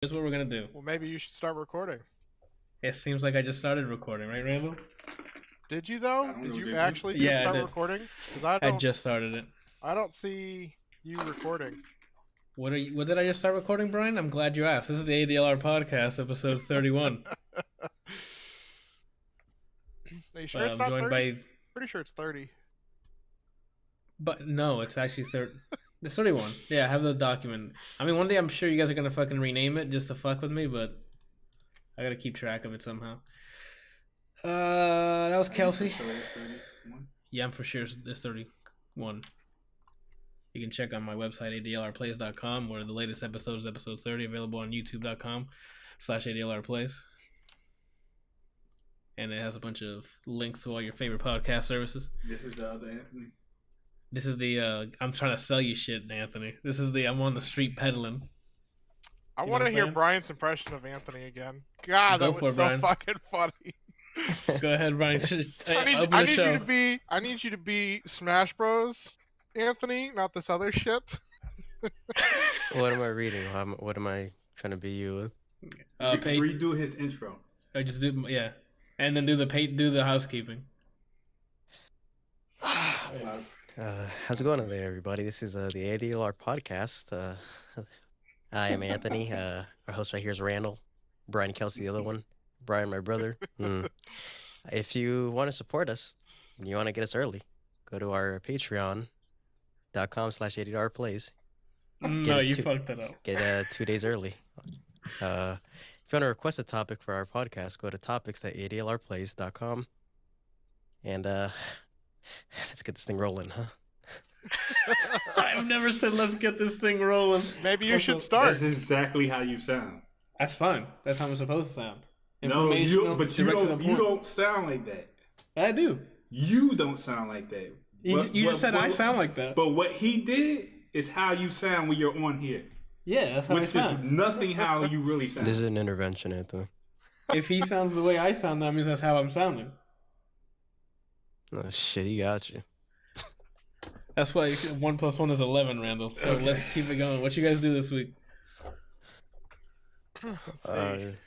Here's what we're gonna do. Well, maybe you should start recording. It seems like I just started recording, right, Randall? Did you though? Did you actually Yeah, I start did. recording? Because I just started it. I don't see you recording. What did I just start recording, Brian? I'm glad you asked. This is the ADLR Podcast, episode 31. Are you sure it's not 30? By... Pretty sure it's 30. But no, it's actually 30. It's 31. Yeah, I have the document. I mean, one day I'm sure you guys are gonna fucking rename it just to fuck with me, but I gotta keep track of it somehow. That was Kelsey. Yeah, I'm for sure it's 31. You can check on my website, ADLRplays.com, where the latest episode is episode 30, available on youtube.com/ADLRplays. And it has a bunch of links to all your favorite podcast services. This is the other Anthony? This is the, I'm trying to sell you shit, Anthony. This is the, I'm on the street peddling. I want to hear Brian's impression of Anthony again. God, that was so fucking funny. Go ahead, Brian. I need you to be Smash Bros. Anthony, not this other shit. What am I reading? What am I trying to be you with? Redo his intro. Or just do, yeah, and then do the housekeeping. How's it going there, everybody? This is the ADLR Podcast. I am Anthony. Our host right here is Randall. Brian Kelsey, the other one. Brian, my brother. If you want to support us, and you want to get us early, go to our patreon.com/ADLRplays. No, you fucked that up. Get 2 days early. If you want to request a topic for our podcast, go to topics.adlrplays.com. And let's get this thing rolling, huh? I've never said let's get this thing rolling. Maybe you should start. That's exactly how you sound. That's fine. That's how I'm supposed to sound. No, you don't sound like that. I do. You don't sound like that. You just said I sound like that. But what he did is how you sound when you're on here. Yeah, that's how I sound. Which is nothing how you really sound. This is an intervention, Anthony. If he sounds the way I sound, that means that's how I'm sounding. Oh, shit, he got you. That's why 1 + 1 is 11, Randall. So okay. Let's keep it going. What you guys do this week? Let's see.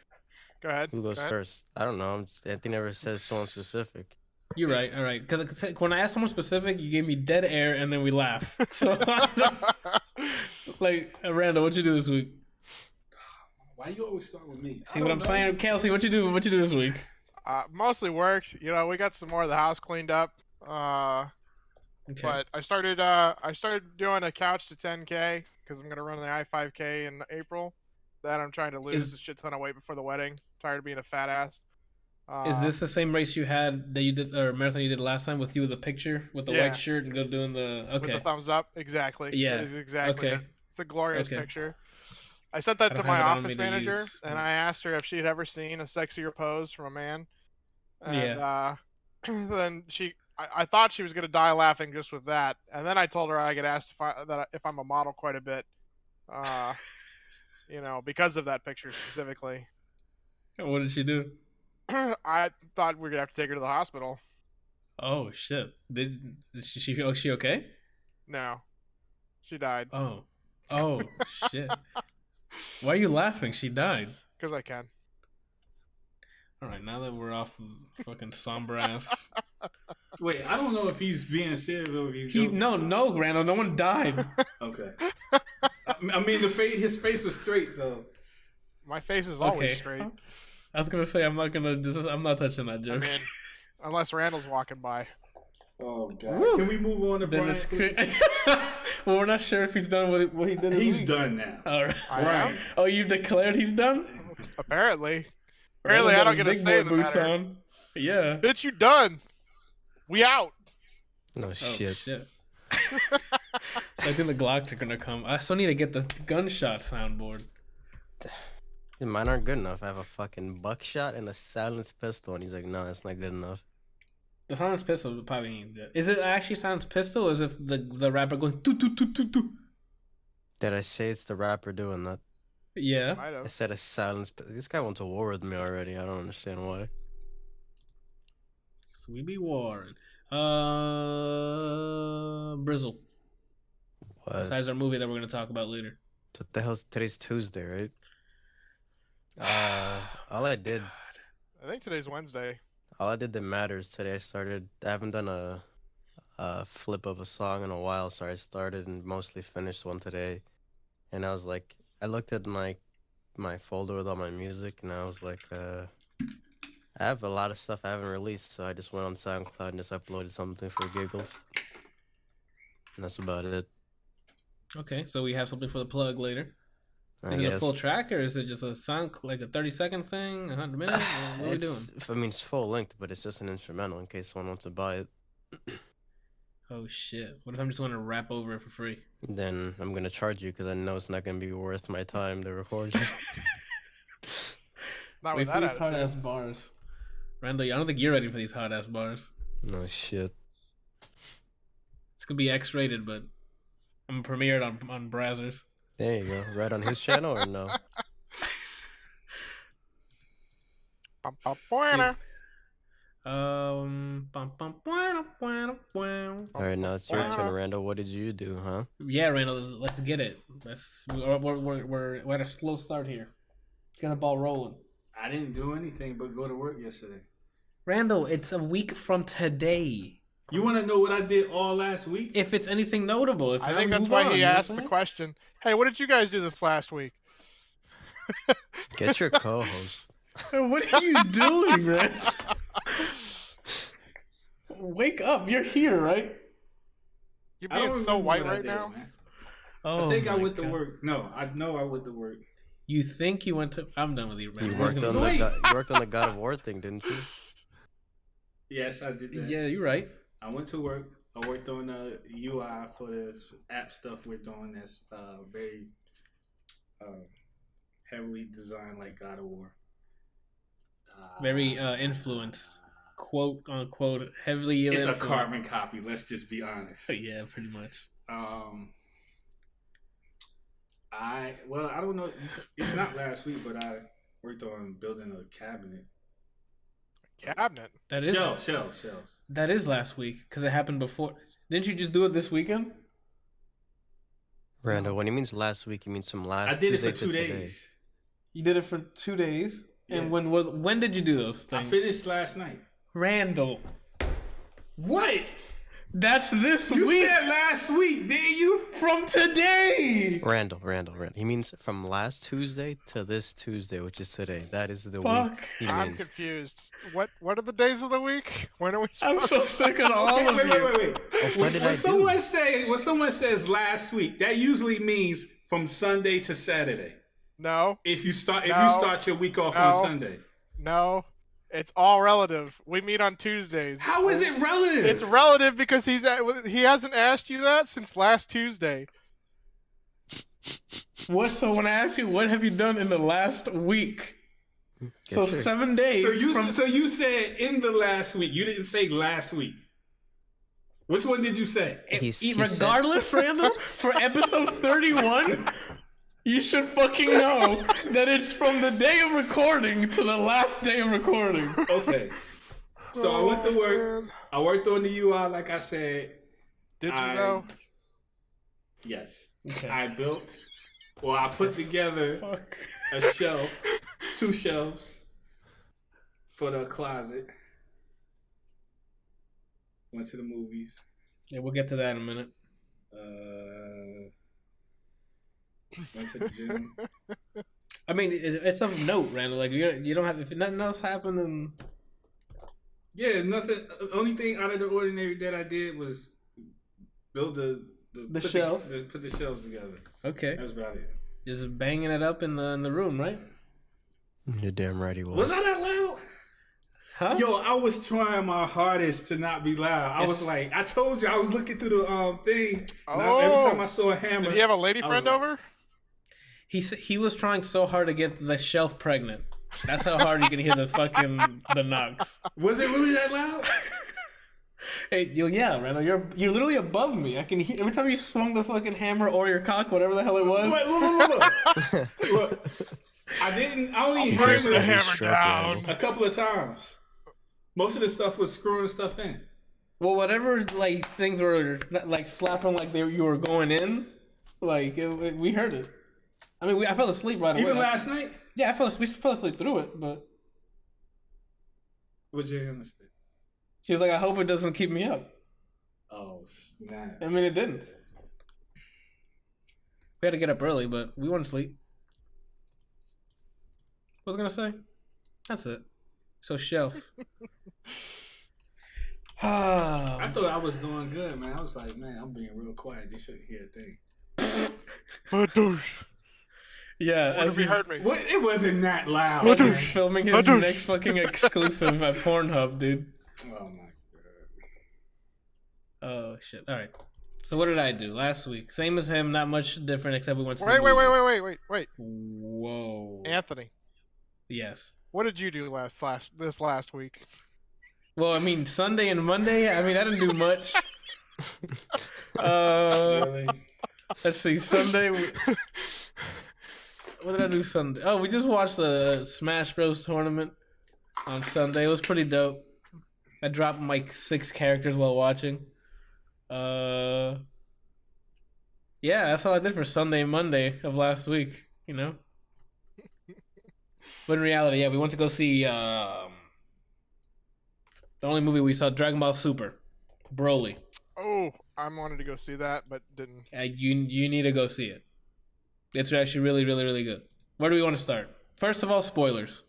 Go ahead. Who goes first? I don't know. Anthony never says someone specific. You're right. All right. Because when I asked someone specific, you gave me dead air and then we laugh. So, like, Randall, what you do this week? Why you always start with me? See what I'm saying? Kelsey, what you do? What you do this week? Mostly works. You know, we got some more of the house cleaned up. Okay. But I started doing a couch to 10K because I'm gonna run the I-5K in April. That I'm trying to lose a shit ton of weight before the wedding. Tired of being a fat ass. Is this the same race you had that you did, or marathon you did last time with you with the picture with the white shirt and go doing the with the thumbs up? Exactly. Yeah. It is exactly. Okay. It. It's a glorious picture. I sent that to my office manager, and I asked her if she'd ever seen a sexier pose from a man. And then I thought she was gonna die laughing just with that, and then I told her I get asked if I'm a model quite a bit, you know, because of that picture specifically. What did she do? I thought we were gonna have to take her to the hospital. Oh shit! Is she okay? No, she died. Oh shit! Why are you laughing? She died. Because I can. All right, now that we're off of fucking somber ass. Wait, I don't know if he's being serious or if he's joking. No, Randall, no one died. Okay. I mean, his face was straight, so. My face is always straight. I was gonna say I'm not touching that joke. I mean, unless Randall's walking by. Oh god. Woo. Can we move on to Brian? Well, we're not sure if he's done what he did. He's done now. All right. Brian. Oh, you've declared he's done? Apparently. Apparently, I don't get to say the boots matter. on. Yeah. Bitch, you done. We out. No shit. I think the Glocks are gonna come. I still need to get the gunshot soundboard. Dude, mine aren't good enough. I have a fucking buckshot and a silenced pistol, and he's like, no, that's not good enough. The silenced pistol probably ain't good. Is it actually silenced pistol, or is it the rapper going toot toot toot toot toot? Did I say it's the rapper doing that? Yeah. I said a silenced. This guy went to war with me already. I don't understand why. So we be warring. Brizzle. What? Besides our movie that we're gonna talk about later. What the hell's today's Tuesday, right? All I did. I think today's Wednesday. All I did that matters today. I haven't done a flip of a song in a while, so I started and mostly finished one today. And I was like, I looked at my folder with all my music, and I was like, I have a lot of stuff I haven't released, so I just went on SoundCloud and just uploaded something for giggles. And that's about it. Okay, so we have something for the plug later. I Is it guess. a full track, or is it just a song, like a 30-second thing, 100 minutes? What are we doing? I mean, it's full length, but it's just an instrumental in case someone wants to buy it. Oh shit! What if I'm just going to rap over it for free? Then I'm gonna charge you because I know it's not gonna be worth my time to record you. Not Wait with for that these hot ass attitude. bars, Randall. I don't think you're ready for these hot ass bars. No shit. It's gonna be X-rated, but I'm gonna premiere it on browsers. There you go. Right on his channel or no? Bum, bum, bueno, bueno, bueno. All right, now it's your turn, Randall. What did you do, huh? Yeah, Randall, let's get it. We're at a slow start here. Get the ball rolling. I didn't do anything but go to work yesterday. Randall, it's a week from today. You want to know what I did all last week? If it's anything notable, if I not, think that's move why on, he you know asked what the I'm question. Hey, what did you guys do this last week? Get your co-host. saying? What are you doing, man? Wake up! You're here, right? You're I don't being so remember white what I right did, now. man. Oh, I think I my went to God. work. No, I know I went to work. You think you went to? I'm done with you, man. You Where's worked gonna on be- the you worked on the God of War thing, didn't you? Yes, I did that. Yeah, you're right. I went to work. I worked on the UI for this app stuff we're doing that's very heavily designed like God of War. Very influenced, quote unquote, heavily It's influenced. a carbon copy. Let's just be honest. Yeah, pretty much. I don't know. It's not last week, but I worked on building a cabinet. Cabinet. That is Shelves. that is last week because it happened before. Didn't you just do it this weekend? Randall, when he means last week, he means from last I did Tuesday it for to 2 today. days. You did it for 2 days. Yeah. And when did you do those I things? finished last night. Randall, What? that's this You week said last week, didn't you? from today. Randall. He means from last Tuesday to this Tuesday, which is today. That is the week Fuck. he I'm means. confused. What are the days of the week? When are we I'm supposed so to sick of all of you. Wait. What did I do? When someone says last week, that usually means from Sunday to Saturday. No, If you start your week off No. on Sunday. no. It's all relative. We meet on Tuesdays. How is it relative? It's relative because he hasn't asked you that since last Tuesday. What? So when I ask you, what have you done in the last week? So Get your- 7 days. so you said in the last week. You didn't say last week. Which one did you say? he said- Regardless, Randall, for episode 31, you should fucking know that it's from the day of recording to the last day of recording. Okay. So I went to work. Man. I worked on the UI, like I said. Did you I- though? Yes. Okay. I put together Fuck. a shelf, 2 shelves for the closet. Went to the movies. Yeah, we'll get to that in a minute. Went to the gym. I mean, it's of note, Randall. Like you don't have if nothing else happened, then Yeah, nothing. The only thing out of the ordinary that I did was build put shelf. put the shelves together. okay, That was about it. just banging it up in the room, right? You're damn right he was. Was I that loud? Huh? Yo, I was trying my hardest to not be loud. I was like, I told you, I was looking through the thing. And every time I saw a hammer, Did he have a lady I friend was like- over? He was trying so hard to get the shelf pregnant. That's how hard you can hear the knocks. Was it really that loud? Hey, yeah, Randall, you're literally above me. I can hear every time you swung the fucking hammer or your cock, whatever the hell it was. Wait, look. I only heard Bring the hammer struck, down. Randall. a couple of times. Most of the stuff was screwing stuff in. Well, whatever like things were like slapping like you were going in, like we heard it. I mean, I fell asleep right away. Even last night. Yeah, we fell asleep through it, but. What'd you gonna say? She was like, I hope it doesn't keep me up. Oh, snap. I mean, it didn't. We had to get up early, but we went to sleep. What was I gonna say? That's it. So, Shelf. I thought I was doing good, man. I was like, man, I'm being real quiet. They shouldn't hear a thing. Yeah, what if he heard me? It wasn't that loud. He's filming his next fucking exclusive at Pornhub, dude. Oh my god. Oh shit! All right. So what did I do last week? Same as him, not much different except we went to. Wait. Whoa. Anthony. Yes. What did you do this last week? Well, I mean, Sunday and Monday. I mean, I didn't do much. Really? Let's see. Sunday. What did I do Sunday? Oh, we just watched the Smash Bros. Tournament on Sunday. It was pretty dope. I dropped like 6 characters while watching. Yeah, that's all I did for Sunday and Monday of last week, you know? But in reality, yeah, we went to go see the only movie we saw, Dragon Ball Super, Broly. Oh, I wanted to go see that, but didn't. You need to go see it. It's actually really, really, really good. Where do we want to start? First of all, spoilers.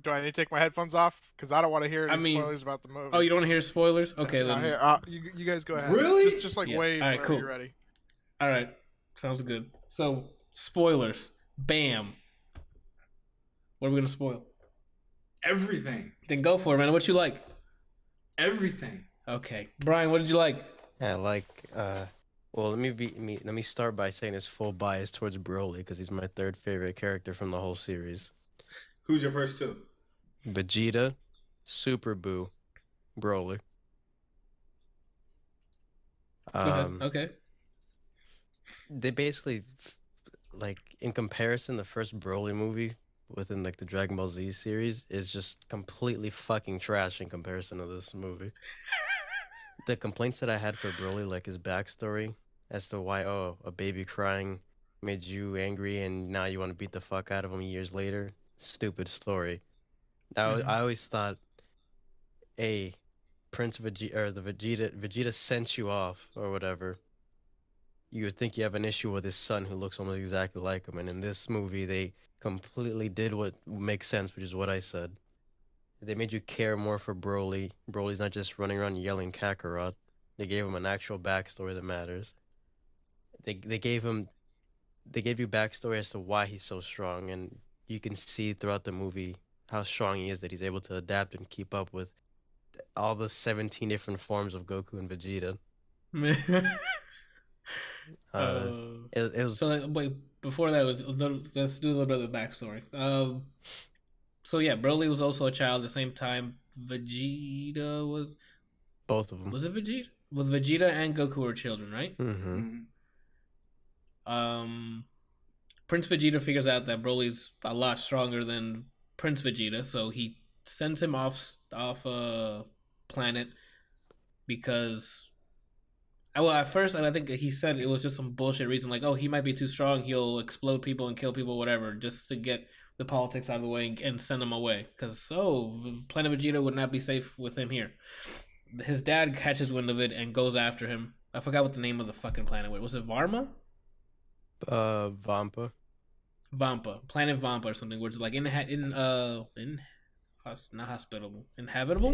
Do I need to take my headphones off? Because I don't want to hear any spoilers about the movie. Oh, you don't want to hear spoilers? Okay, then. You guys go ahead. Really? Just wave all right, cool. You're ready. All right. Sounds good. So, spoilers. Bam. What are we going to spoil? Everything. Then go for it, man. What you like? Everything. Okay. Brian, what did you like? Yeah, well, let me start by saying there's full bias towards Broly because he's my 3rd favorite character from the whole series. Who's your first 2? Vegeta, Super Boo, Broly. Okay. They basically, in comparison, the first Broly movie within the Dragon Ball Z series is just completely fucking trash in comparison to this movie. The complaints that I had for Broly, his backstory as to why, a baby crying made you angry and now you want to beat the fuck out of him years later. Stupid story. I always thought, Prince Vegeta, or Vegeta sent you off or whatever. You would think you have an issue with his son who looks almost exactly like him. And in this movie, they completely did what makes sense, which is what I said. They made you care more for Broly. Broly's not just running around yelling Kakarot. They gave him an actual backstory that matters. They gave you backstory as to why he's so strong, and you can see throughout the movie how strong he is, that he's able to adapt and keep up with all the 17 different forms of Goku and Vegeta. It was. So wait, before that let's do a little bit of the backstory. So yeah, Broly was also a child at the same time. Vegeta was. Both of them. Was it Vegeta? Was Vegeta and Goku were children, right? Mm-hmm. Prince Vegeta figures out that Broly's a lot stronger than Prince Vegeta, so he sends him off a planet because. Well, at first, I think he said it was just some bullshit reason, he might be too strong, he'll explode people and kill people, whatever, just to get the politics out of the way and send him away. Because, Planet Vegeta would not be safe with him here. His dad catches wind of it and goes after him. I forgot what the name of the fucking planet was. Was it Varma? Vampa. Planet Vampa or something, where it's not hospitable. Inhabitable?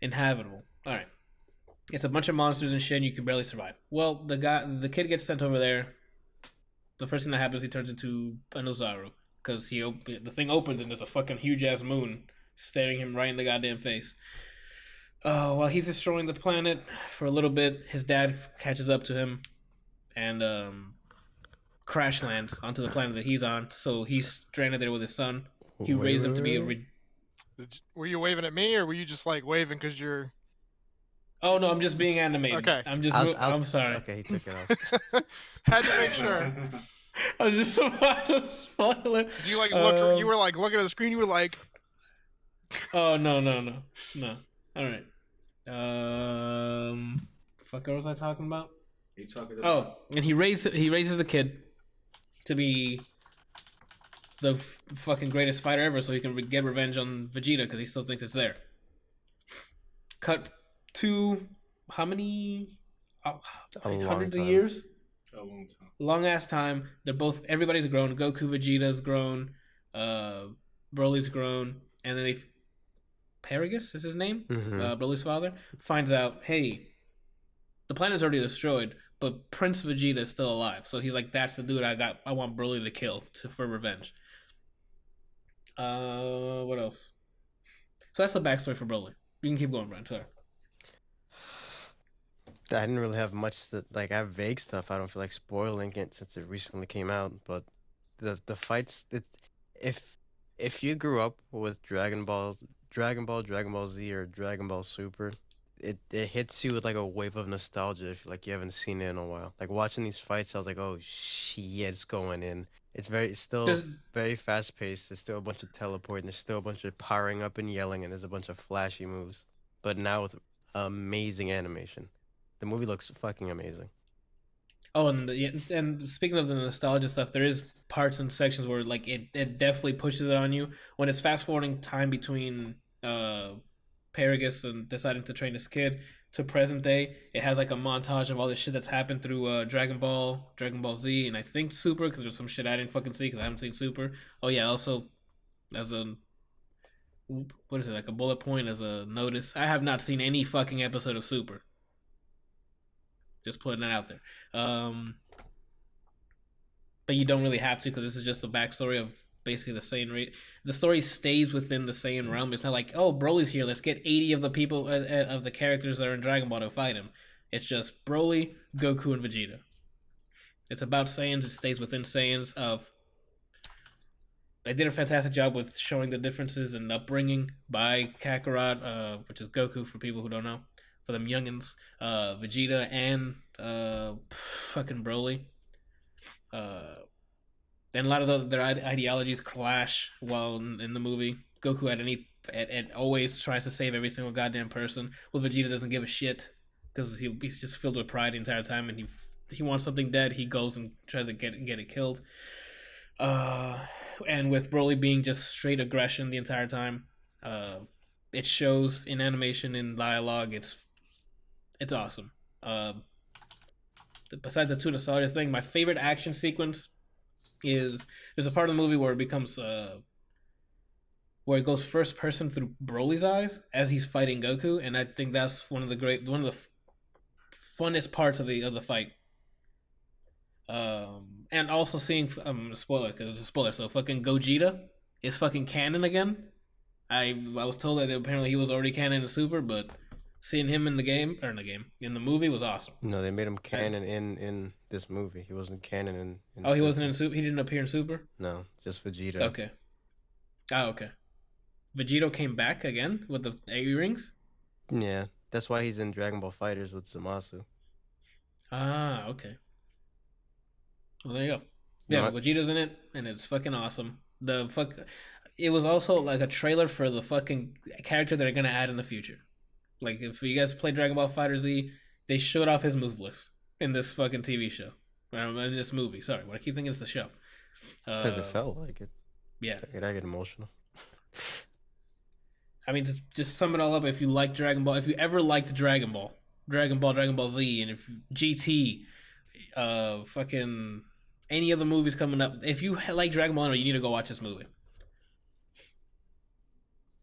Inhabitable. All right. It's a bunch of monsters and shit, and you can barely survive. Well, the kid gets sent over there. The first thing that happens, he turns into a Nozaru. Because the thing opens and there's a fucking huge-ass moon staring him right in the goddamn face. While he's destroying the planet for a little bit, his dad catches up to him and crash lands onto the planet that he's on. So he's stranded there with his son. He raised him to be a... Were you waving at me, or were you just waving because you're... Oh no, I'm just being animated. Okay. I'm sorry. Okay, he took it off. Had to make sure. I was just about to spoil it. Did you look? You were looking at the screen. You were like, "Oh no!" All right. Fuck, what was I talking about? And he raises the kid to be the fucking greatest fighter ever, so he can get revenge on Vegeta because he still thinks it's there. Cut to how many hundreds of years? A long time. Long ass time. They're both. Everybody's grown. Goku, Vegeta's grown. Broly's grown, and then Paragus is his name. Broly's father finds out, hey, the planet's already destroyed, but Prince Vegeta is still alive. So he's like, that's the dude I want Broly to kill for revenge. What else? So that's the backstory for Broly. You can keep going, Brian. Sorry. I didn't really have much that I have vague stuff. I don't feel like spoiling it since it recently came out. But the fights, if you grew up with Dragon Ball Z, or Dragon Ball Super, it hits you with like a wave of nostalgia if you haven't seen it in a while. Like watching these fights, I was like, oh shit, it's going in. It's still very fast paced. There's still a bunch of teleporting. There's still a bunch of powering up and yelling, and there's a bunch of flashy moves. But now with amazing animation. The movie looks fucking amazing. Oh, and speaking of the nostalgia stuff, there is parts and sections where like it definitely pushes it on you. When it's fast forwarding time between Paragus and deciding to train his kid to present day, it has like a montage of all the shit that's happened through Dragon Ball Z, and I think Super, because there's some shit I didn't fucking see because I haven't seen Super. Oh yeah, also as a what is it, like a bullet point as a notice, I have not seen any fucking episode of Super. Just putting it out there. But you don't really have to, because this is just the backstory of basically the Saiyan race. The story stays within the Saiyan realm. It's not like, oh, Broly's here, let's get 80 of the people, of the characters that are in Dragon Ball to fight him. It's just Broly, Goku, and Vegeta. It's about Saiyans. It stays within Saiyans. They did a fantastic job with showing the differences in upbringing by Kakarot, which is Goku for people who don't know. For them youngins, Vegeta and fucking Broly. And a lot of their ideologies clash while in the movie. Goku always tries to save every single goddamn person. Well, Vegeta doesn't give a shit because he's just filled with pride the entire time, and he wants something dead. He goes and tries to get it killed. And with Broly being just straight aggression the entire time, it shows in animation, in dialogue. It's awesome. Besides the two nostalgia thing, my favorite action sequence is there's a part of the movie where it becomes where it goes first person through Broly's eyes as he's fighting Goku, and I think that's one of the funnest parts of the fight. And also seeing spoiler, because it's a spoiler, so fucking Gogeta is fucking canon again. I was told that apparently he was already canon in Super, but seeing him in the movie was awesome. No, they made him canon in this movie. He wasn't canon in Oh, he Super. wasn't in Super? He didn't appear in Super? No, just Vegeta. Okay. Oh, okay. Vegito came back again with the earrings? Yeah, that's why he's in Dragon Ball FighterZ with Zamasu. Ah, okay. Well, there you go. Yeah, Vegeta's in it, and it's fucking awesome. It was also like a trailer for the fucking character they're gonna add in the future. Like, if you guys play Dragon Ball FighterZ, they showed off his move list in this fucking TV show. In this movie, sorry. What I keep thinking is the show. Because it felt like it. Yeah. I get emotional. I mean, to just sum it all up, if you like Dragon Ball, if you ever liked Dragon Ball Z, and if GT, fucking any of the movies coming up, if you like Dragon Ball, you need to go watch this movie.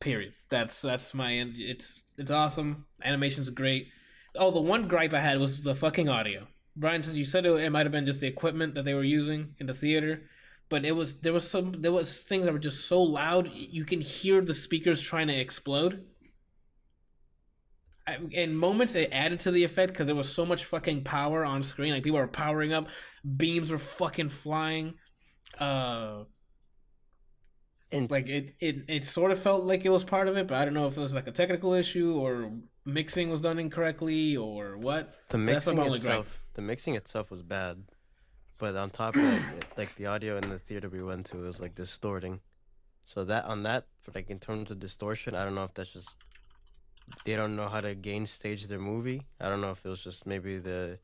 Period. That's my end. It's awesome. Animation's great. Oh, the one gripe I had was the fucking audio. Brian, you said it might have been just the equipment that they were using in the theater, but there was things that were just so loud you can hear the speakers trying to explode. In moments, it added to the effect because there was so much fucking power on screen. Like, people were powering up, beams were fucking flying. And like it sort of felt like it was part of it, but I don't know if it was like a technical issue or mixing was done incorrectly or what. The mixing itself was bad, but on top of that, like the audio in the theater we went to was like distorting. So like in terms of distortion, I don't know if that's just they don't know how to gain stage their movie. I don't know if it was just maybe the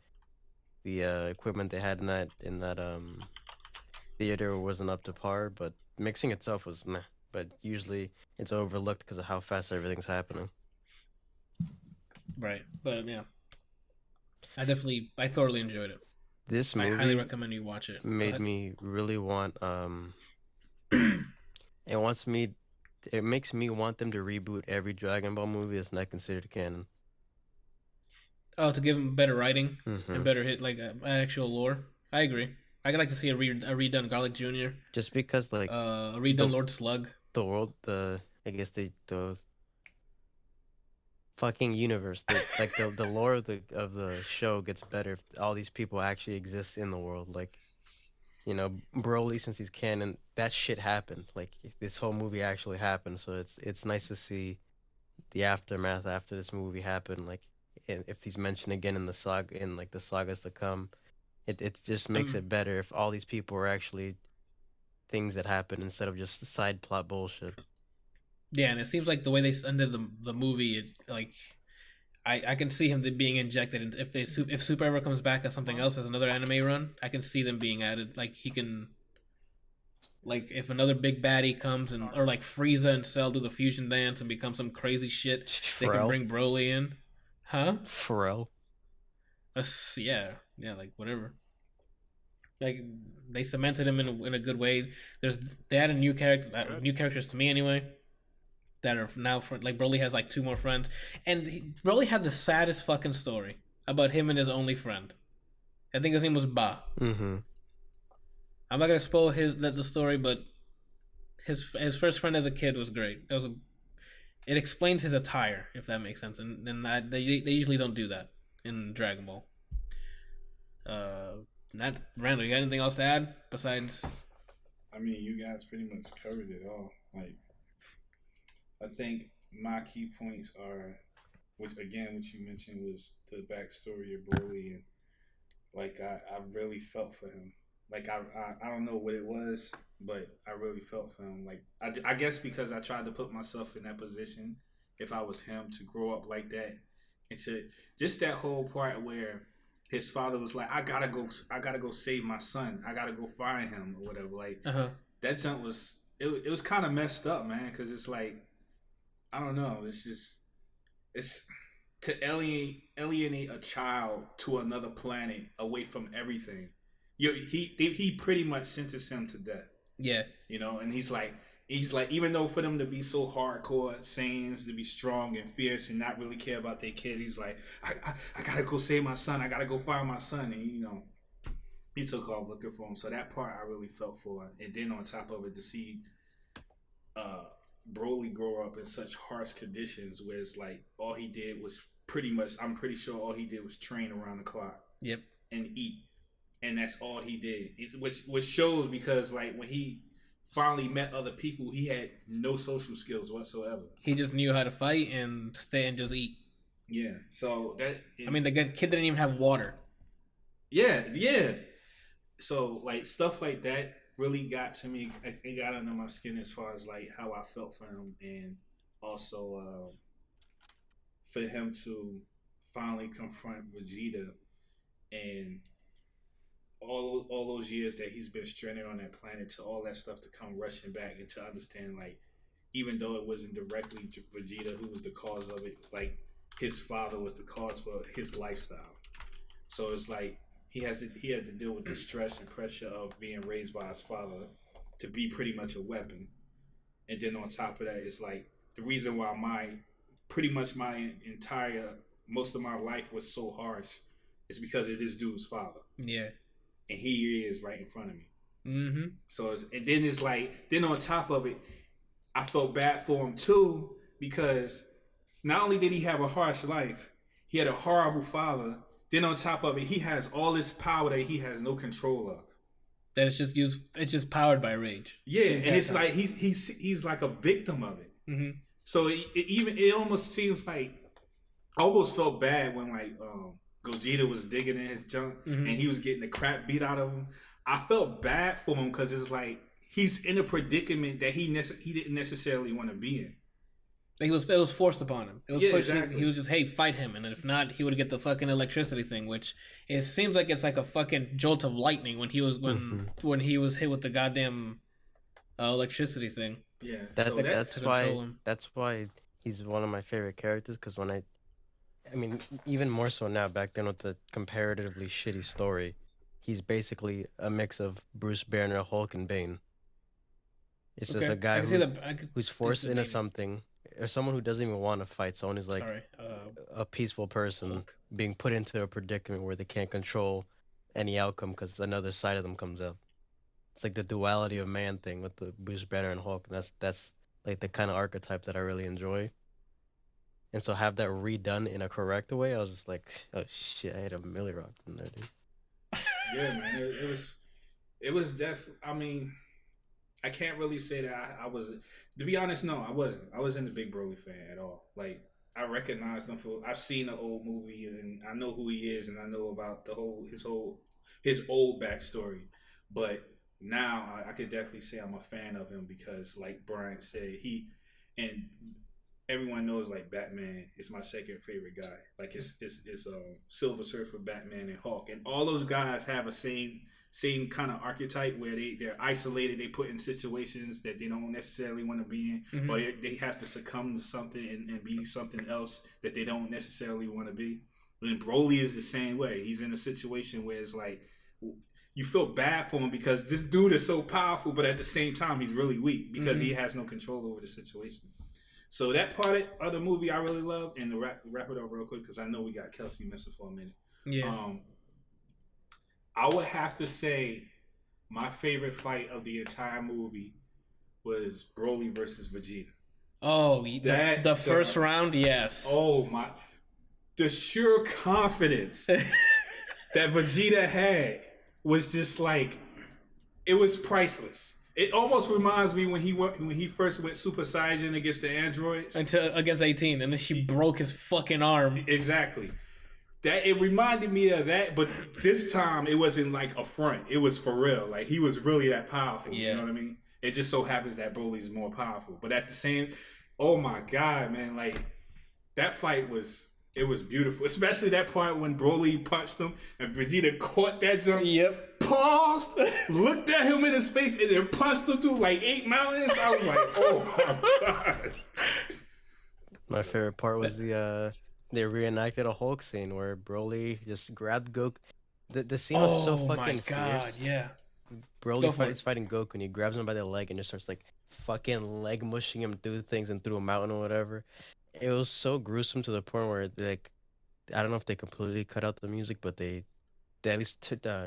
equipment they had in that theater wasn't up to par, but mixing itself was meh. But usually it's overlooked because of how fast everything's happening. Right, but yeah, I thoroughly enjoyed it. This movie, I highly recommend you watch it. Made me really want it makes me want them to reboot every Dragon Ball movie that's not considered canon. Oh, to give them better writing and better hit like actual lore. I agree. I'd like to see a redone Garlic Jr. Just because like a redone Lord Slug. The world, the fucking universe, the lore of the show gets better if all these people actually exist in the world. Like, you know, Broly, since he's canon, that shit happened. Like, this whole movie actually happened. So it's nice to see the aftermath after this movie happened. Like, if he's mentioned again in the saga, in like the sagas to come, it just makes it better if all these people are actually things that happen instead of just side plot bullshit. Yeah, and it seems like the way they ended the movie, like I can see him being injected. And if Super ever comes back as something else, as another anime run, I can see them being added. Like he can, like if another big baddie comes or like Frieza and Cell do the fusion dance and become some crazy shit, they can bring Broly in, huh? Pharrell. Yeah, like whatever. Like they cemented him in a good way. They added new characters to me anyway. That are now like Broly has like 2 more friends, and Broly had the saddest fucking story about him and his only friend. I think his name was Ba. Mm-hmm. I'm not gonna spoil the story, but his first friend as a kid was great. It explains his attire, if that makes sense, and they usually don't do that in Dragon Ball. Randall, you got anything else to add besides? I mean, you guys pretty much covered it all. Like, I think my key points are, which you mentioned was the backstory of Broly, and like I really felt for him. Like I don't know what it was, but I really felt for him. Like I guess because I tried to put myself in that position, if I was him, to grow up like that, and to just that whole part where his father was like, I gotta go save my son. I gotta go find him or whatever. Like that jump was it was kind of messed up, man. Because it's like, I don't know. It's to alienate a child to another planet away from everything. He pretty much sentenced him to death. Yeah, you know, and he's like, even though for them to be so hardcore Saiyans, to be strong and fierce and not really care about their kids, he's like, I gotta go save my son. I gotta go find my son, and you know, he took off looking for him. So that part I really felt for, and then on top of it, to see Broly grow up in such harsh conditions, where it's like all he did was I'm pretty sure all he did was train around the clock. Yep. And eat, and that's all he did. Which shows, because like when he finally met other people, he had no social skills whatsoever. He just knew how to fight and stay and just eat. Yeah. So that, I mean, the kid didn't even have water. Yeah. So like stuff like that really got to me. It got under my skin as far as like how I felt for him, and also for him to finally confront Vegeta, and all those years that he's been stranded on that planet, to all that stuff to come rushing back, and to understand, like, even though it wasn't directly Vegeta who was the cause of it, like his father was the cause for his lifestyle. So it's like he had to deal with the stress and pressure of being raised by his father to be pretty much a weapon. And then on top of that, it's like the reason why most of my life was so harsh is because of this dude's father. Yeah. And he is right in front of me. Mm-hmm. So then on top of it, I felt bad for him too, because not only did he have a harsh life, he had a horrible father. Then on top of it, he has all this power that he has no control of. That it's just powered by rage. Yeah, and it's like he's like a victim of it. Mm-hmm. So it almost seems like, I almost felt bad when like Gogeta was digging in his junk, and he was getting the crap beat out of him. I felt bad for him, because it's like he's in a predicament that he didn't necessarily want to be in. It was forced upon him. It was pushed. Exactly. He was just, hey, fight him, and if not, he would get the fucking electricity thing. Which it seems like it's like a fucking jolt of lightning when he was hit with the goddamn electricity thing. Yeah, that's why he's one of my favorite characters. Because I mean, even more so now. Back then, with the comparatively shitty story, he's basically a mix of Bruce Banner, Hulk, and Bane. It's just a guy who's forced into something. Or someone who doesn't even want to fight, someone who's like a peaceful person being put into a predicament where they can't control any outcome because another side of them comes up. It's like the duality of man thing with the Bruce Banner and Hulk, and that's like the kind of archetype that I really enjoy. And so have that redone in a correct way, I was just like, oh shit, I had a Millie Rock in there, dude. Yeah, man, it was definitely. I mean, I can't really say that I was. To be honest, no, I wasn't. I wasn't a big Broly fan at all. Like, I recognized him I've seen the old movie and I know who he is and I know about his old backstory. But now I could definitely say I'm a fan of him because, like Brian said, and everyone knows like Batman is my second favorite guy. Like it's Silver Surfer, Batman, and Hulk, and all those guys have a same kind of archetype where they're isolated, they put in situations that they don't necessarily want to be in, or they have to succumb to something and be something else that they don't necessarily want to be. And Broly is the same way. He's in a situation where it's like you feel bad for him because this dude is so powerful, but at the same time he's really weak because he has no control over the situation. So that part of the movie I really love. And to wrap it up real quick because I know we got Kelsey missing for a minute. Yeah. I would have to say my favorite fight of the entire movie was Broly versus Vegeta. Oh, the first round, yes. Oh my! The sheer confidence that Vegeta had was just like, it was priceless. It almost reminds me when he first went Super Saiyan against the androids. Against 18, and then she broke his fucking arm. Exactly. It reminded me of that, but this time it wasn't like a front. It was for real. Like he was really that powerful. Yeah. You know what I mean? It just so happens that Broly's more powerful. But at the same, oh my God, man! Like that fight was beautiful. Especially that part when Broly punched him and Vegeta caught that jump. Yep. Paused, looked at him in his face, and then punched him through like 8 mountains. I was like, oh my God. My favorite part was they reenacted a Hulk scene where Broly just grabbed Goku. The scene was so fucking fierce. Yeah. Broly is fighting Goku and he grabs him by the leg and just starts like fucking leg mushing him through things and through a mountain or whatever. It was so gruesome to the point where like I don't know if they completely cut out the music, but they at least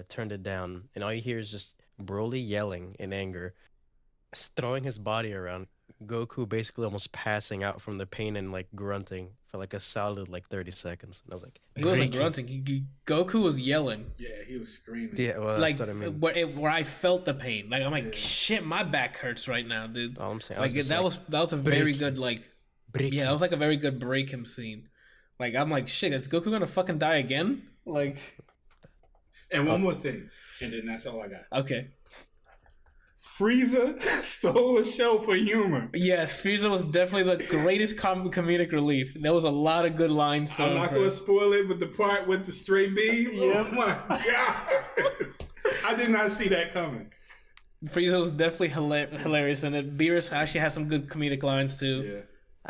turned it down, and all you hear is just Broly yelling in anger, throwing his body around. Goku basically almost passing out from the pain and like grunting for like a solid like 30 seconds. And I was like, he wasn't grunting. Goku was yelling. Yeah, he was screaming. Yeah, well, that's what I mean. Where I felt the pain. Like I'm like, shit, my back hurts right now, dude. All I'm saying, like that was a very good like. Yeah, that was like a very good break him scene. Like I'm like, shit, is Goku gonna fucking die again? Like. And one more thing, and then that's all I got. Okay. Frieza stole the show for humor. Yes, Frieza was definitely the greatest comedic relief. There was a lot of good lines. I'm not going to spoil it, but the part with the stray beam, oh my God. I did not see that coming. Frieza was definitely hilarious, and Beerus actually has some good comedic lines too. Yeah.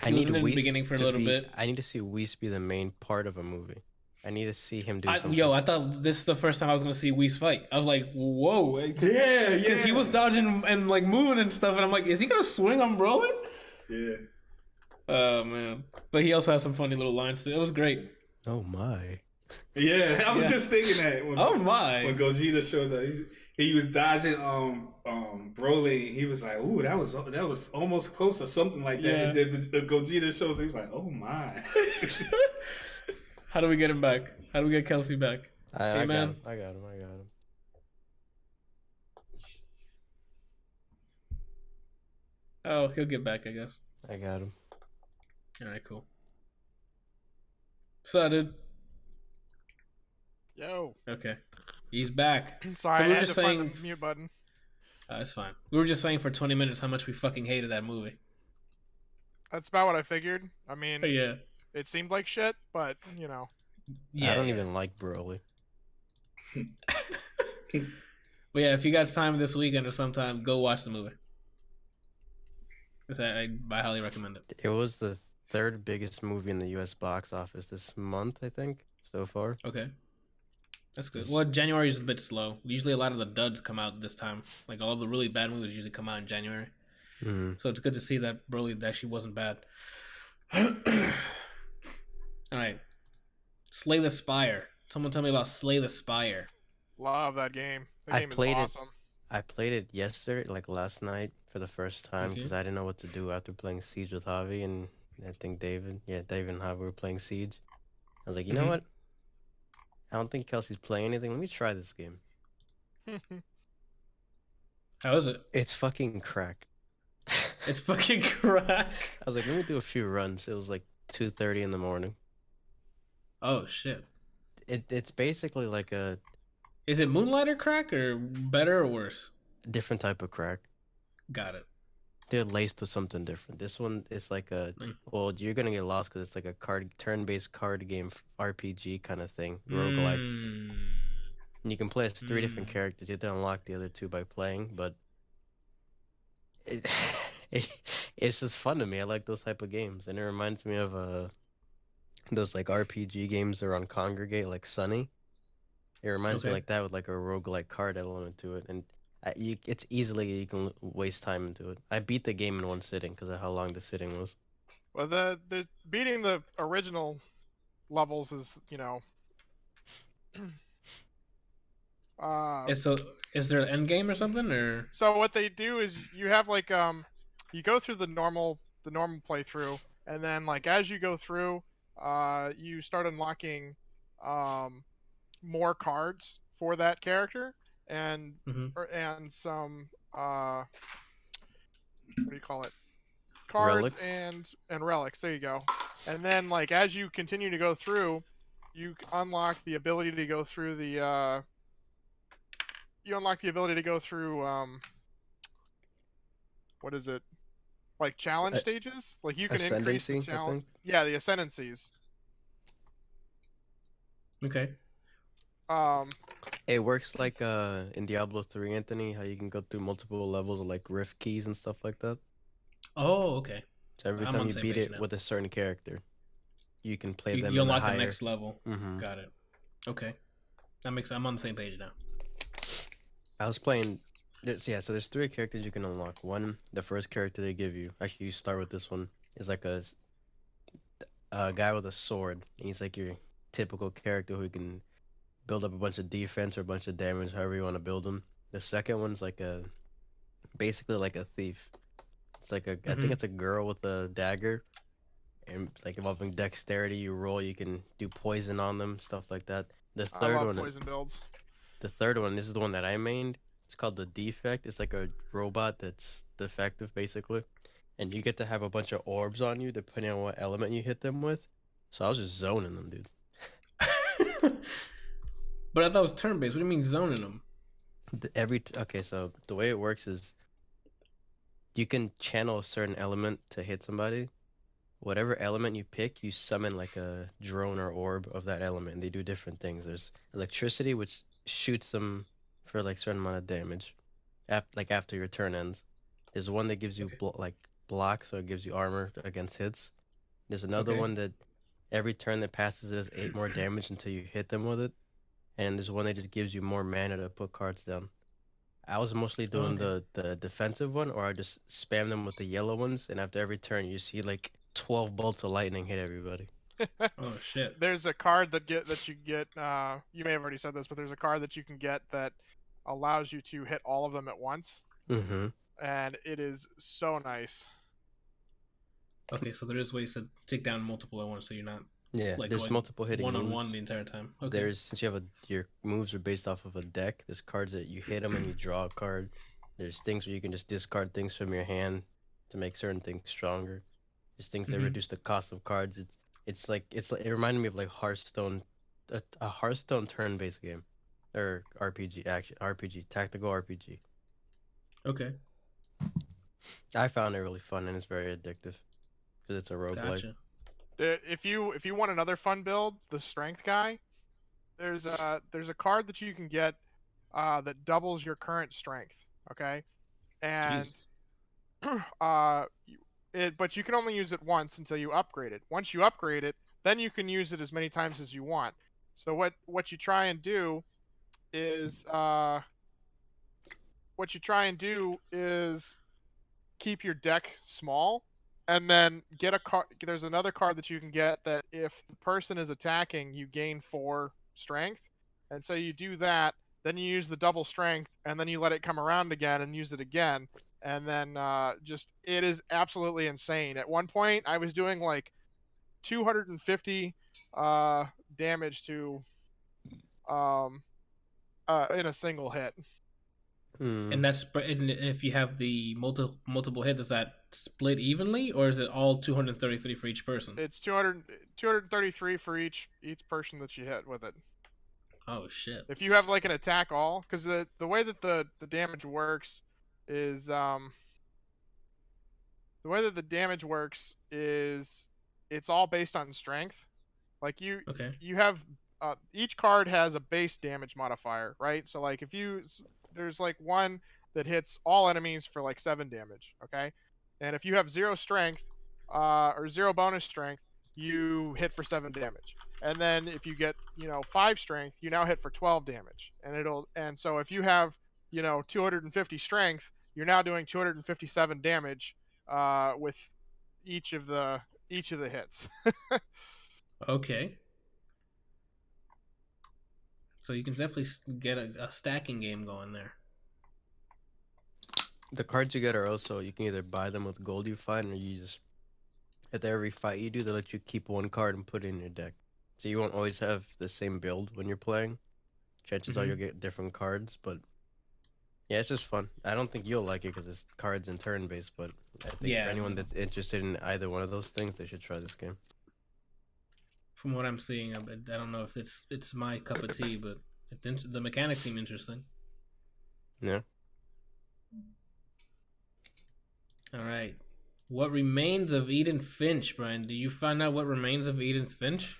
I need in the beginning for a little bit. I need to see Whis be the main part of a movie. I need to see him do something. I thought this is the first time I was going to see Whis fight. I was like, whoa. Yeah. Because he was dodging and like moving and stuff, and I'm like, is he going to swing on Broly? Yeah. Oh, man. But he also has some funny little lines too. It was great. Oh, my. Yeah, I was just thinking that. When Gogeta showed up, he was dodging Broly. He was like, ooh, that was almost close or something like that. Yeah. And then the Gogeta shows up, he was like, oh, my. How do we get him back? How do we get Kelsey back? I got him. Oh, he'll get back, I guess. I got him. Alright, cool. So, dude. Yo. Okay. He's back. Sorry, so I had to find the mute button. It's fine. We were just saying for 20 minutes how much we fucking hated that movie. That's about what I figured. I mean, Yeah. it seemed like shit, but you know. Yeah. I don't even like Broly. But yeah, if you got time this weekend or sometime, go watch the movie. I highly recommend it. It was the third biggest movie in the U.S. box office this month, I think, so far. Okay. That's good. Well, January is a bit slow. Usually a lot of the duds come out this time. Like all the really bad movies usually come out in January. Mm-hmm. So it's good to see that Broly actually wasn't bad. All right. Slay the Spire. Someone tell me about Slay the Spire. Love that game. I Game is played awesome. I played it yesterday, like last night, for the first time because I didn't know what to do after playing Siege with Javi and I think David. Yeah, David and Javi were playing Siege. I was like, you know what? I don't think Kelsey's playing anything. Let me try this game. How is it? It's fucking crack. It's fucking crack. I was like, let me do a few runs. It was like 2:30 in the morning. Oh shit. It's basically like a Is it Moonlighter crack or better or worse? different type of crack. Got it. They're laced with something different. This one is like a well, you're gonna get lost because it's like a turn-based card game RPG kind of thing, roguelike. And you can play as 3 different characters. You have to unlock the other 2 by playing, but it's just fun to me. I like those type of games, and it reminds me of those like RPG games that are on Congregate, like Sunny. It reminds me like that with like a roguelike card element to it, and it's easily you can waste time into it. I beat the game in one sitting because of how long the sitting was. Well, the beating the original levels is, you know. Is there an end game or something, or? So what they do is you have like you go through the normal playthrough, and then like as you go through, you start unlocking more cards for that character, and and some what do you call it? Cards relics. and relics. There you go. And then like as you continue to go through, you unlock the ability to go through the what is it? Like challenge stages? Like you can increase the challenge. Yeah, the ascendancies. Okay. It works like in Diablo 3, Anthony, how you can go through multiple levels of like rift keys and stuff like that. Oh, okay. So every time you beat it with a certain character, you can play them. You unlock the next level. Got it. Okay. I'm on the same page now. I was playing. Yeah, so there's 3 characters you can unlock. One, the first character they give you. Actually, you start with this one. Is like a guy with a sword. And he's like your typical character who can build up a bunch of defense or a bunch of damage, however you want to build them. The second one's like basically like a thief. It's like I think it's a girl with a dagger, and like involving dexterity. You roll, you can do poison on them, stuff like that. The third I love poison builds. The third one, this is the one that I mained. It's called the Defect. It's like a robot that's defective, basically. And you get to have a bunch of orbs on you, depending on what element you hit them with. So I was just zoning them, dude. But I thought it was turn-based. What do you mean zoning them? Okay, so the way it works is you can channel a certain element to hit somebody. Whatever element you pick, you summon like a drone or orb of that element. And they do different things. There's electricity, which shoots them for like a certain amount of damage, like after your turn ends. There's one that gives you like block, so it gives you armor against hits. There's another one that every turn that passes does 8 more damage until you hit them with it. And there's one that just gives you more mana to put cards down. I was mostly doing the defensive one, or I just spam them with the yellow ones, and after every turn you see like 12 bolts of lightning hit everybody. Oh shit! There's a card that you get. You may have already said this, but there's a card that you can get that allows you to hit all of them at once. And it is so nice. Okay, so there is ways to take down multiple at once, so you're not like there's multiple hitting one-on-one the entire time. Okay. Since you have your moves are based off of a deck. There's cards that you hit them and you draw a card. There's things where you can just discard things from your hand to make certain things stronger. There's things that reduce the cost of cards. It reminded me of like Hearthstone, a Hearthstone turn-based game, or RPG, tactical RPG. Okay. I found it really fun and it's very addictive. because it's a roguelike. Gotcha. If you want another fun build, the strength guy, there's a card that you can get that doubles your current strength. Okay, and but you can only use it once until you upgrade it. Once you upgrade it, then you can use it as many times as you want. So what you try and do is keep your deck small, and then get a card. There's another card that you can get that if the person is attacking, you gain 4 strength, and so you do that. Then you use the double strength, and then you let it come around again and use it again, and then it is absolutely insane. At one point, I was doing like 250 damage to in a single hit. And that's if you have the multiple hit, does that split evenly, or is it all 233 for each person? It's 233 for each person that you hit with it. Oh shit! If you have like an attack all, because the way that the damage works is it's all based on strength. Like you have each card has a base damage modifier, right? So like there's like one that hits all enemies for like 7 damage, okay? And if you have 0 strength or 0 bonus strength, you hit for 7 damage. And then if you get 5 strength, you now hit for 12 damage. And so if you have 250 strength, you're now doing 257 damage with each of the hits. Okay. So you can definitely get a stacking game going there. The cards you get are also, you can either buy them with gold you find, or you just, at every fight you do, they let you keep one card and put it in your deck. So you won't always have the same build when you're playing. Chances are you'll get different cards, but yeah, it's just fun. I don't think you'll like it because it's cards and turn-based, but I think for anyone that's interested in either one of those things, they should try this game. From what I'm seeing, I don't know if it's my cup of tea, but the mechanics seem interesting. Yeah. All right. What remains of Edith Finch, Brian? Do you find out what remains of Edith Finch?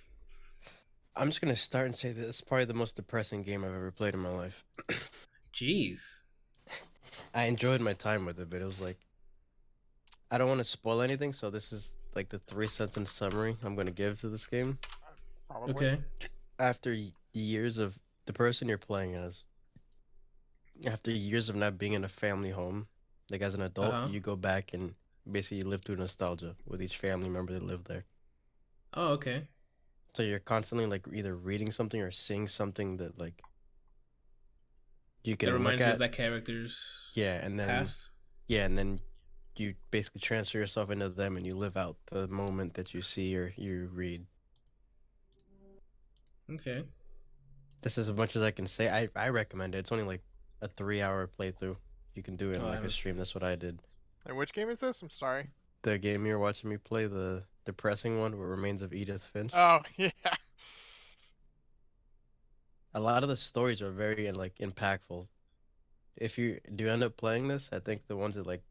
I'm just going to start and say that it's probably the most depressing game I've ever played in my life. Jeez. I enjoyed my time with it, but it was like, I don't want to spoil anything, so this is like the 3-sentence summary I'm going to give to this game. Probably. Okay. After years of the person you're playing as, after years of not being in a family home, like as an adult, you go back and basically live through nostalgia with each family member that lived there. Oh, okay. So you're constantly like either reading something or seeing something that like you can reminds look you at of that character's and then past. Yeah, and then you basically transfer yourself into them and you live out the moment that you see or you read. Okay. This is as much as I can say. I recommend it. It's only like a 3-hour playthrough. You can do it in like a stream. That's what I did. And which game is this? I'm sorry. The game you're watching me play, the depressing one, where Remains of Edith Finch. Oh, yeah. A lot of the stories are very like impactful. If you do end up playing this, I think the ones that like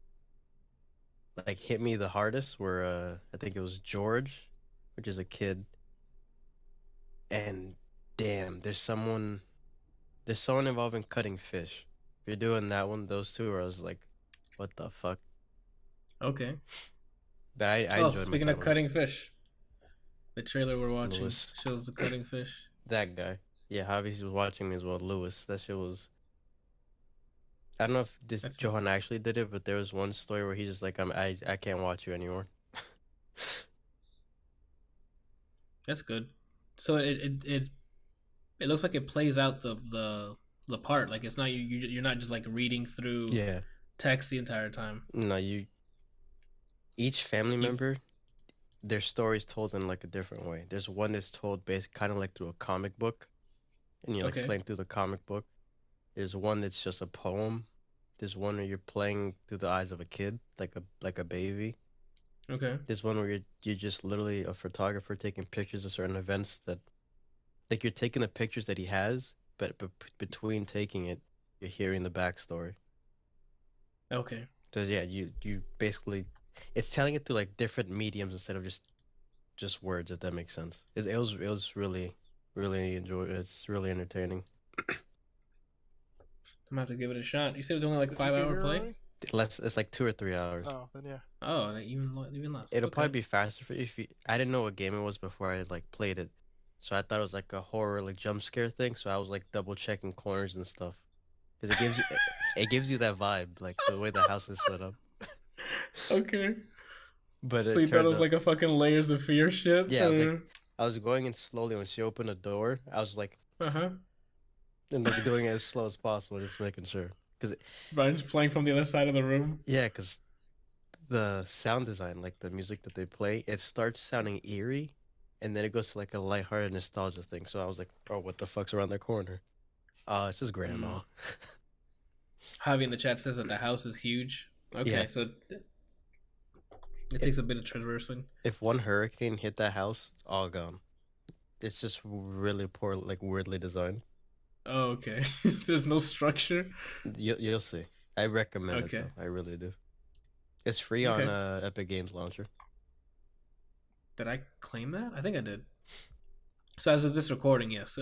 hit me the hardest were I think it was George, which is a kid. And damn, there's someone involving cutting fish. If you're doing that one, those two, I was like, what the fuck? Okay. But I enjoyed speaking my of cutting fish, the trailer we're watching Lewis. shows the cutting fish. That guy. Yeah, Javi was watching me as well. Lewis. That shit was... I don't know if Johan actually did it, but there was one story where he's just like, I can't watch you anymore. That's good. So it looks like it plays out the part. Like it's not you're not just like reading through text the entire time. No, each family member, their story's told in like a different way. There's one that's told based kind of like through a comic book, and you're like playing through the comic book. There's one that's just a poem. There's one where you're playing through the eyes of a kid, like a baby. Okay. There's one where you're just literally a photographer taking pictures of certain events that, like you're taking the pictures that he has, but between taking it, you're hearing the backstory. Okay. So yeah, you basically, it's telling it through like different mediums instead of just words, if that makes sense. It was really enjoyable. It's really entertaining. I'm gonna have to give it a shot. You said it was only like 5-hour play. It's like 2 or 3 hours. Oh, then yeah. Oh, even less. It'll probably be faster for if you. I didn't know what game it was before I like played it, so I thought it was like a horror like jump scare thing. So I was like double checking corners and stuff, because it gives you that vibe, like the way the house is set up. Okay. But so you thought it was like a fucking Layers of Fear shit? Yeah, I was going in slowly. When she opened the door, I was like, and like doing it as slow as possible, just making sure. Because Brian's playing from the other side of the room. Yeah, because the sound design, like the music that they play, it starts sounding eerie, and then it goes to like a lighthearted nostalgia thing. So I was like, oh, what the fuck's around the corner? Oh, it's just grandma. Javi in the chat says that the house is huge. Okay, yeah. So it takes a bit of traversing. If one hurricane hit that house, it's all gone. It's just really poor, like weirdly designed. Oh, okay. There's no structure. You'll see. I recommend it, though. I really do. It's free on Epic Games Launcher. Did I claim that? I think I did. So as of this recording, yes.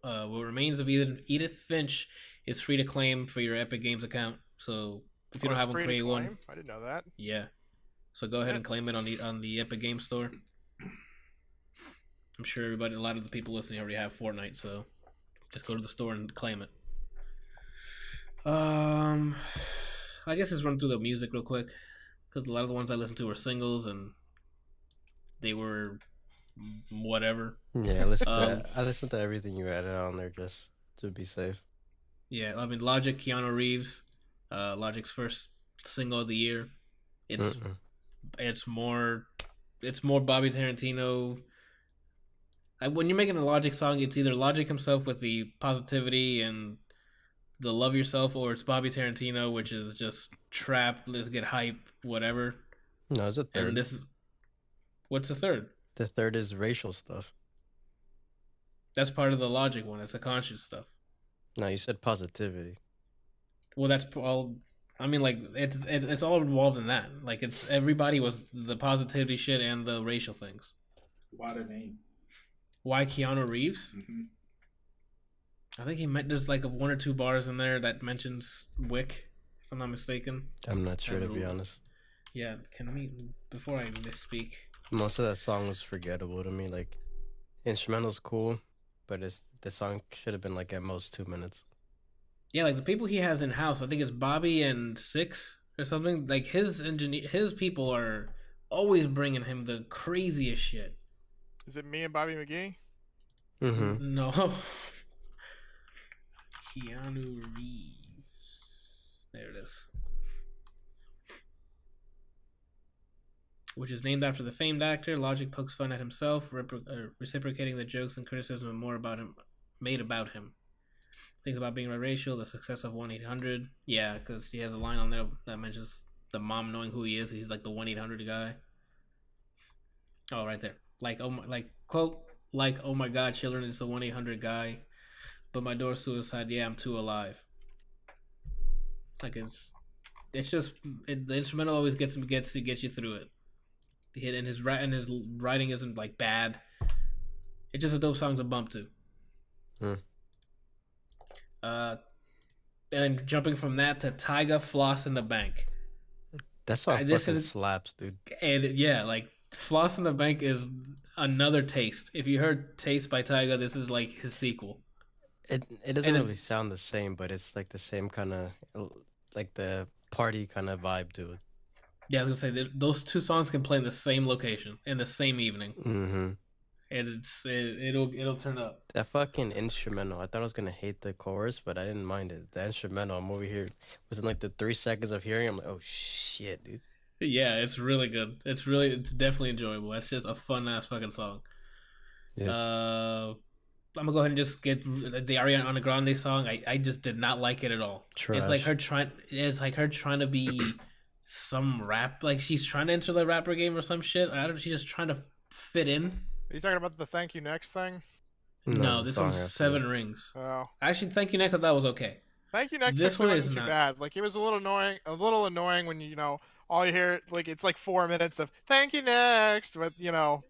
Remains of Edith Finch is free to claim for your Epic Games account. So if you don't have one, create one. I didn't know that. Yeah. So go ahead and claim it on the Epic Games Store. I'm sure a lot of the people listening already have Fortnite, so just go to the store and claim it. I guess let's run through the music real quick, because a lot of the ones I listened to were singles and they were whatever. Yeah, I listened to everything you added on there just to be safe. Yeah, I mean Logic, Keanu Reeves, Logic's first single of the year. It's more Bobby Tarantino. When you're making a Logic song, it's either Logic himself with the positivity and the love yourself, or it's Bobby Tarantino, which is just trap, let's get hype, whatever. No, it's a third. And what's the third? The third is racial stuff. That's part of the Logic one. It's the conscious stuff. No, you said positivity. Well, that's all. I mean, like it's all involved in that. Like everybody was the positivity shit and the racial things. Why the name? Why Keanu Reeves? Mm-hmm. I think there's like 1 or 2 bars in there that mentions Wick, if I'm not mistaken. I'm not sure, to be honest. Yeah, before I misspeak. Most of that song was forgettable to me. Like, instrumental's cool, but the song should have been like at most 2 minutes. Yeah, like the people he has in house, I think it's Bobby and Six or something. Like his people are always bringing him the craziest shit. Is it me and Bobby McGee? Mm-hmm. No. Keanu Reeves. There it is. Which is named after the famed actor. Logic pokes fun at himself, reciprocating the jokes and criticism made about him. Things about being biracial, the success of 1-800. Yeah, because he has a line on there that mentions the mom knowing who he is. He's like the 1-800 guy. Oh, right there. Quote, oh my God, children, it's the 1-800 guy. But my door's suicide, yeah, I'm too alive. Like it's just the instrumental always gets you through it. And his writing isn't like bad. It's just a dope song to bump to. And then jumping from that to Tyga, Floss in the Bank. That song fucking slaps, dude. And yeah, like Floss in the Bank is another Taste. If you heard Taste by Tyga, this is like his sequel. It doesn't really sound the same, but it's like the same kind of like the party kind of vibe to it. Yeah, I was gonna say those 2 songs can play in the same location in the same evening. Mm-hmm. And it'll turn up. That fucking instrumental. I thought I was gonna hate the chorus, but I didn't mind it. The instrumental, I'm over here. Within like the 3 seconds of hearing, I'm like, oh shit, dude. Yeah, it's really good. It's definitely enjoyable. It's just a fun ass fucking song. Yeah. I'm gonna go ahead and just get the Ariana Grande song. I just did not like it at all. Trash. It's like her trying to be some rap. Like she's trying to enter the rapper game or some shit. She's just trying to fit in. Are you talking about the Thank You Next thing? No, this one's 7 Rings. Oh. Actually, Thank You Next I thought was okay. Thank You Next this one wasn't is too not bad. Like it was a little annoying when all all you hear, like, it's like 4 minutes of "Thank you next," but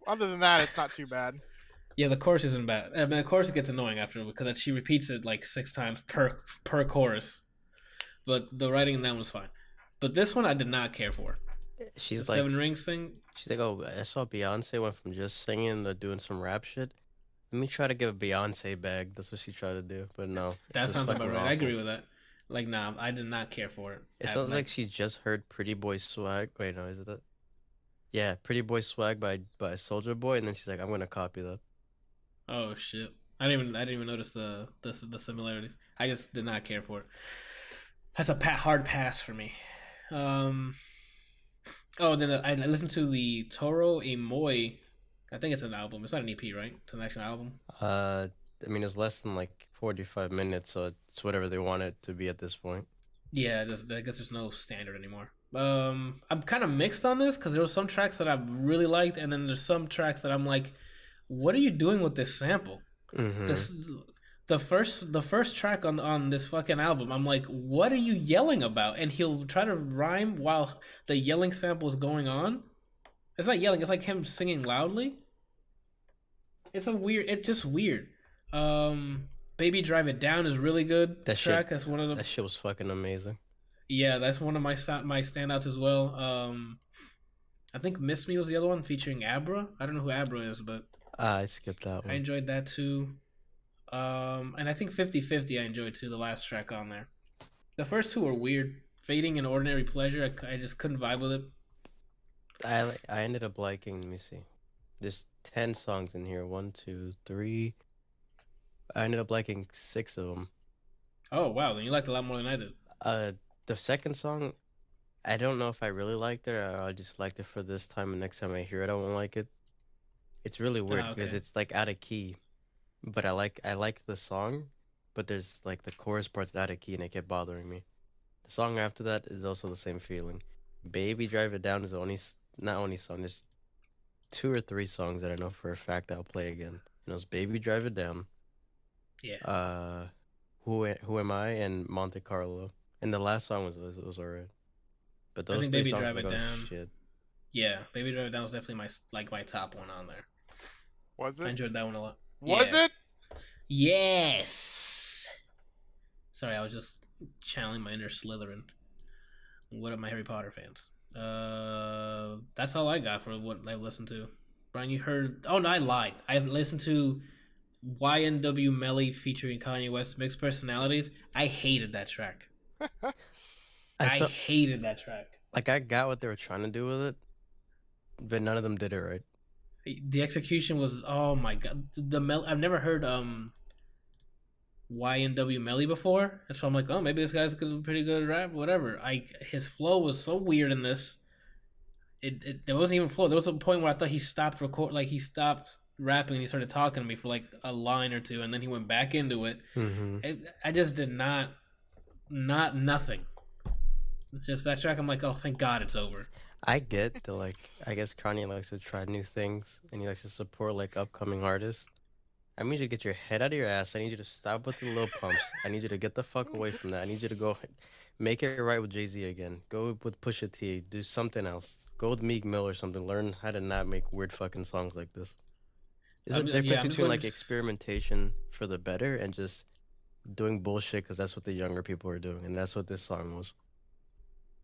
other than that, it's not too bad. Yeah, the chorus isn't bad. I mean, the chorus gets annoying after because she repeats it like 6 times per chorus. But the writing in that one was fine. But this one I did not care for. She's the like 7 Rings thing. She's like, oh, I saw Beyonce went from just singing to doing some rap shit. Let me try to give a Beyonce bag. That's what she tried to do, but no. That sounds about right. Awful. I agree with that. Like, nah, I did not care for it. It sounds like she just heard "Pretty Boy Swag." Wait, no, is it that? Yeah, "Pretty Boy Swag" by Soulja Boy, and then she's like, I'm gonna copy that. Oh shit! I didn't even notice the similarities. I just did not care for it. That's a hard pass for me. Oh, then I listened to the Toro y Moi. I think it's an album. It's not an EP, right? It's an actual album. I mean, it's less than like 45 minutes, so it's whatever they want it to be at this point. Yeah, I guess there's no standard anymore. I'm kind of mixed on this because there were some tracks that I really liked, and then there's some tracks that I'm like, what are you doing with this sample? Mm-hmm. The first track on this fucking album, I'm like, what are you yelling about? And he'll try to rhyme while the yelling sample is going on. It's not yelling, it's like him singing loudly. It's just weird. Baby Drive It Down is really good. That shit, that's one of the. That shit was fucking amazing. Yeah, that's one of my standouts as well. I think Miss Me was the other one featuring Abra. I don't know who Abra is, but I skipped that one. I enjoyed that too. And I think 50/50 I enjoyed too, the last track on there. The first two were weird. Fading and Ordinary Pleasure, I just couldn't vibe with it. I ended up liking, let me see. There's 10 songs in here. 1, 2, 3. I ended up liking 6 of them. Oh, wow. Then you liked a lot more than I did. The second song, I don't know if I really liked it, or I just liked it for this time, and next time I hear it, I won't like it. It's really weird because it's like out of key. But I like the song, but there's like the chorus part's out of key and it kept bothering me. The song after that is also the same feeling. Baby Drive It Down is not only song. There's 2 or 3 songs that I know for a fact I'll play again. And it was Baby Drive It Down. Yeah. Who Am I and Monte Carlo. And the last song was alright. But those 3 Baby songs Drive like, It Down. Shit. Yeah, Baby Drive It Down was definitely my top one on there. Was it? I enjoyed that one a lot. Was it? Yes. Sorry, I was just channeling my inner Slytherin. What are my Harry Potter fans? That's all I got for what I've listened to. Brian, you heard? Oh no, I lied. I have listened to YNW Melly featuring Kanye West, Mixed Personalities. I hated that track. I hated that track. Like, I got what they were trying to do with it, but none of them did it right. The execution was, oh my god. I've never heard YNW Melly before, and so I'm like, oh, maybe this guy's pretty good at rap, whatever. His flow was so weird in this. There wasn't even flow. There was a point where I thought he stopped he stopped rapping and he started talking to me for like a line or two, and then he went back into it. Mm-hmm. I just did nothing. Just that track, I'm like, oh, thank God it's over. I get the, like, I guess Kanye likes to try new things and he likes to support like upcoming artists. I need you to get your head out of your ass. I need you to stop with the little pumps. I need you to get the fuck away from that. I need you to go make it right with Jay-Z again. Go with Pusha T. Do something else. Go with Meek Mill or something. Learn how to not make weird fucking songs like this. There's a difference between like experimentation for the better and just doing bullshit because that's what the younger people are doing, and that's what this song was.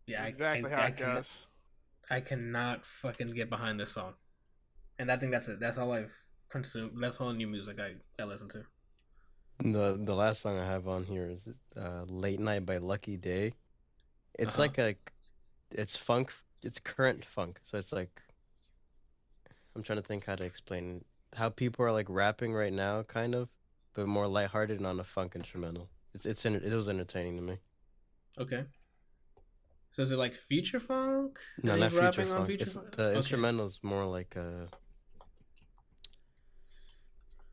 Yeah, exactly how it goes. I cannot fucking get behind this song, and I think that's it. That's all I've consumed. That's all new music I listen to. The last song I have on here is "Late Night" by Lucky Day. It's like it's funk. It's current funk. So it's like, I'm trying to think how to explain it. How people are like rapping right now, kind of, but more lighthearted and on a funk instrumental. It was entertaining to me. Okay. So is it like future funk? No, not future funk. The instrumental is more like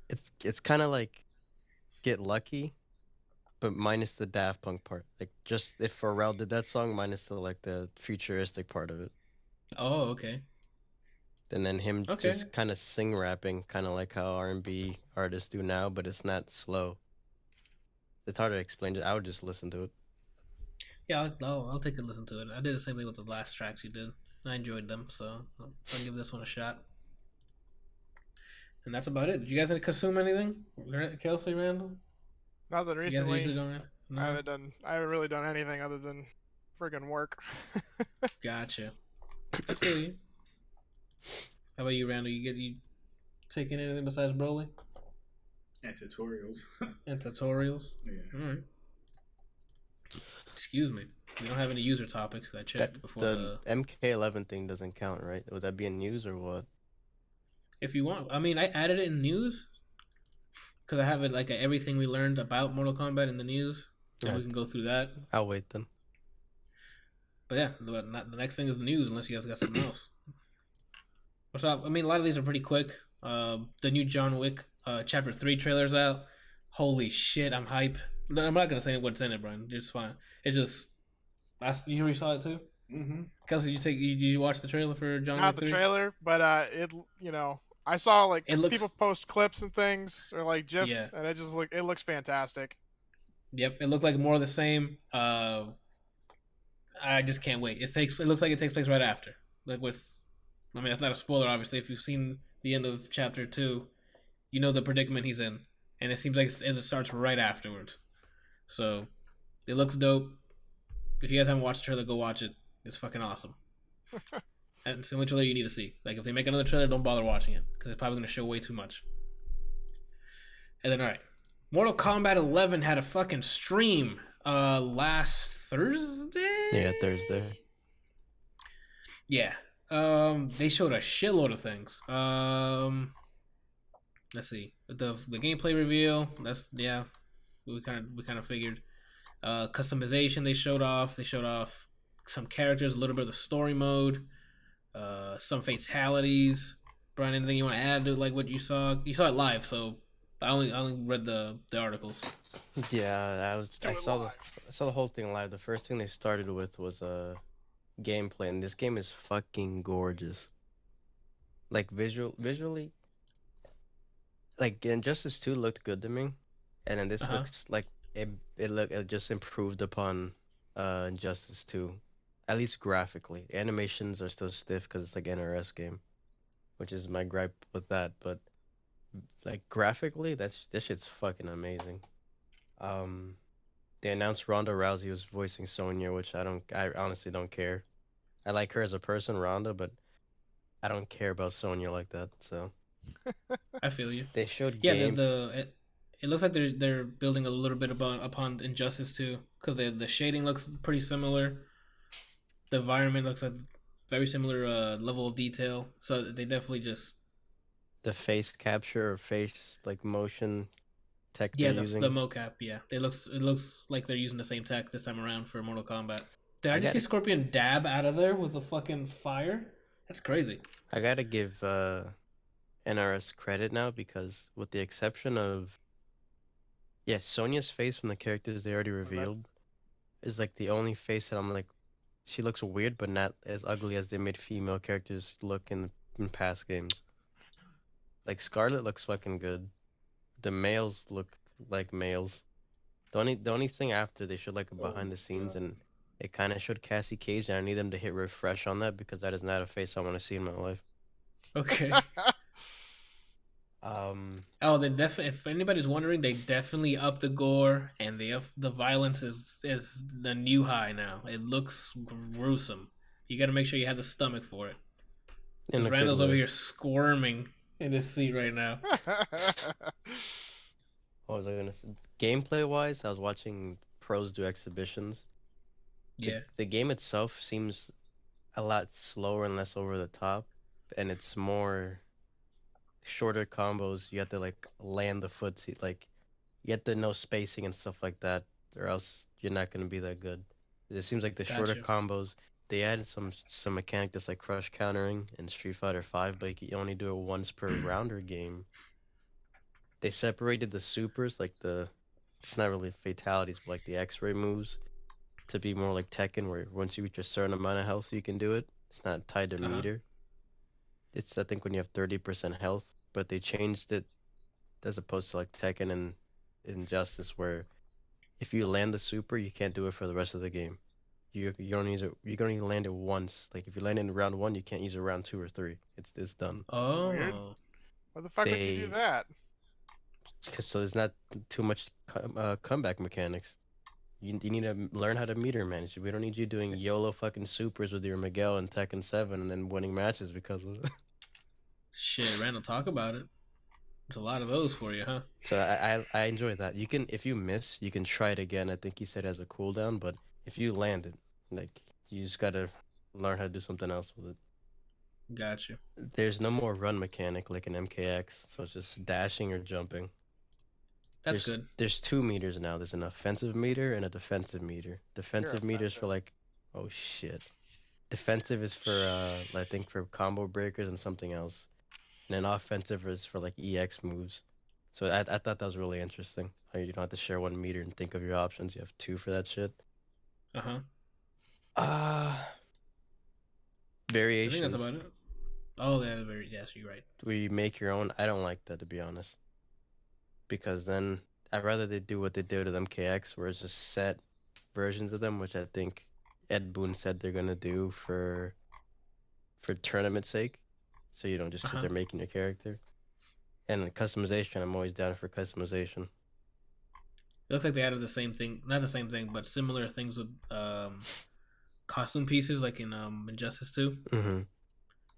It's kind of like Get Lucky, but minus the Daft Punk part. Like, just if Pharrell did that song, minus the futuristic part of it. Oh, okay. And then him just kind of sing rapping, kind of like how R&B artists do now, but it's not slow. It's hard to explain it. I would just listen to it. Yeah, I'll take a listen to it. I did the same thing with the last tracks you did. I enjoyed them, so I'll give this one a shot. And that's about it. Did you guys consume anything? Kelsey, Randall? Nothing recently. You guys usually no? I haven't really done anything other than friggin' work. Gotcha. I feel you. How about you, Randall? You taking anything besides Broly? And tutorials. And tutorials? Yeah. All right. Excuse me. We don't have any user topics. I checked before the MK11 thing doesn't count, right? Would that be in news or what? If you want, I mean, I added it in news because I have it like everything we learned about Mortal Kombat in the news, and we can go through that. I'll wait then. But yeah, the next thing is the news, unless you guys got something else. What's up? I mean, a lot of these are pretty quick. The new John Wick Chapter 3 trailer's out. Holy shit, I'm hype. I'm not gonna say what's in it, Brian. It's fine. It's just, you already saw it too. Mm-hmm. Kelsey, did you watch the trailer for John Not Wick 3? Not the trailer, but I saw like people post clips and things or like gifs, and it looks fantastic. Yep, it looks like more of the same. I just can't wait. It looks like it takes place right after. Like I mean, that's not a spoiler, obviously. If you've seen the end of Chapter 2, you know the predicament he's in, and it seems like it starts right afterwards. So, it looks dope. If you guys haven't watched the trailer, go watch it. It's fucking awesome. And it's the only trailer you need to see. Like, if they make another trailer, don't bother watching it, because it's probably going to show way too much. And then, alright. Mortal Kombat 11 had a fucking stream last Thursday? Yeah, Thursday. Yeah. They showed a shitload of things. Let's see. The gameplay reveal, we kind of figured. Customization they showed off. They showed off some characters, a little bit of the story mode, some fatalities. Brian, anything you want to add to like what you saw? You saw it live, so I only read the articles. Yeah, I saw the whole thing live. The first thing they started with was gameplay, and this game is fucking gorgeous. Like visually, like Injustice 2 looked good to me, and then this looks like it just improved upon Injustice 2, at least graphically. Animations are still stiff because it's like NRS game, which is my gripe with that. But like graphically, this shit's fucking amazing. They announced Ronda Rousey was voicing Sonya, which I honestly don't care. I like her as a person, Ronda, but I don't care about Sonya like that. So I feel you. They showed it looks like they're building a little bit upon Injustice 2, because the shading looks pretty similar. The environment looks like very similar level of detail. So they definitely just the face capture or face like motion tech. Yeah, the mocap. Yeah, it looks like they're using the same tech this time around for Mortal Kombat. Did I just see Scorpion dab out of there with the fucking fire? That's crazy. I gotta give NRS credit now, because with the exception of Sonya's face from the characters they already revealed is like the only face that I'm like, she looks weird but not as ugly as they made female characters look in past games. Like Scarlet looks fucking good. The males look like males. The only thing after they showed like a behind the scenes, and it kind of showed Cassie Cage, and I need them to hit refresh on that, because that is not a face I want to see in my life. Okay. They definitely. If anybody's wondering, they definitely upped the gore, and the violence is the new high now. It looks gruesome. You got to make sure you have the stomach for it. Randall's over here squirming in his seat right now. What was I gonna say? Gameplay wise, I was watching pros do exhibitions. Yeah. The game itself seems a lot slower and less over the top, and it's more shorter combos. You have to like land the footsie, like you have to know spacing and stuff like that, or else you're not gonna be that good. It seems like the shorter combos. They added some mechanic that's like crush countering in Street Fighter 5, but you only do it once per round or game. They separated the supers, like it's not really fatalities, but like the X-ray moves, to be more like Tekken, where once you reach a certain amount of health, you can do it. It's not tied to meter. It's, I think, when you have 30% health, but they changed it as opposed to like Tekken and Injustice, where if you land the super, you can't do it for the rest of the game. you don't use it. You can only land it once. Like if you land it in round 1, you can't use it round 2 or 3. It's done. Oh, weird. Why the fuck would you do that? So there's not too much comeback mechanics. You need to learn how to meter manage. We don't need you doing YOLO fucking supers with your Miguel and Tekken 7 and then winning matches because of it. Shit, Randall, talk about it. There's a lot of those for you, huh? So I enjoy that. You can, if you miss, you can try it again. I think he said it has a cooldown, but if you land it, like you just gotta learn how to do something else with it. Gotcha. There's no more run mechanic like an MKX, so it's just dashing or jumping. That's good. There's 2 meters now. There's an offensive meter and a defensive meter. Defensive meters for like, oh shit. Defensive is for I think for combo breakers and something else. And then offensive is for like EX moves. So I thought that was really interesting. How you don't have to share 1 meter and think of your options. You have 2 for that shit. Variations. I think that's about it. Oh, yes, you're right. Where you make your own. I don't like that, to be honest. Because then I'd rather they do what they did with MKX, where it's just set versions of them, which I think Ed Boon said they're gonna do for tournament's sake, so you don't just sit there making your character. And customization, I'm always down for customization. It looks like they added the same thing, not the same thing, but similar things with costume pieces, like in Injustice 2. Mm-hmm.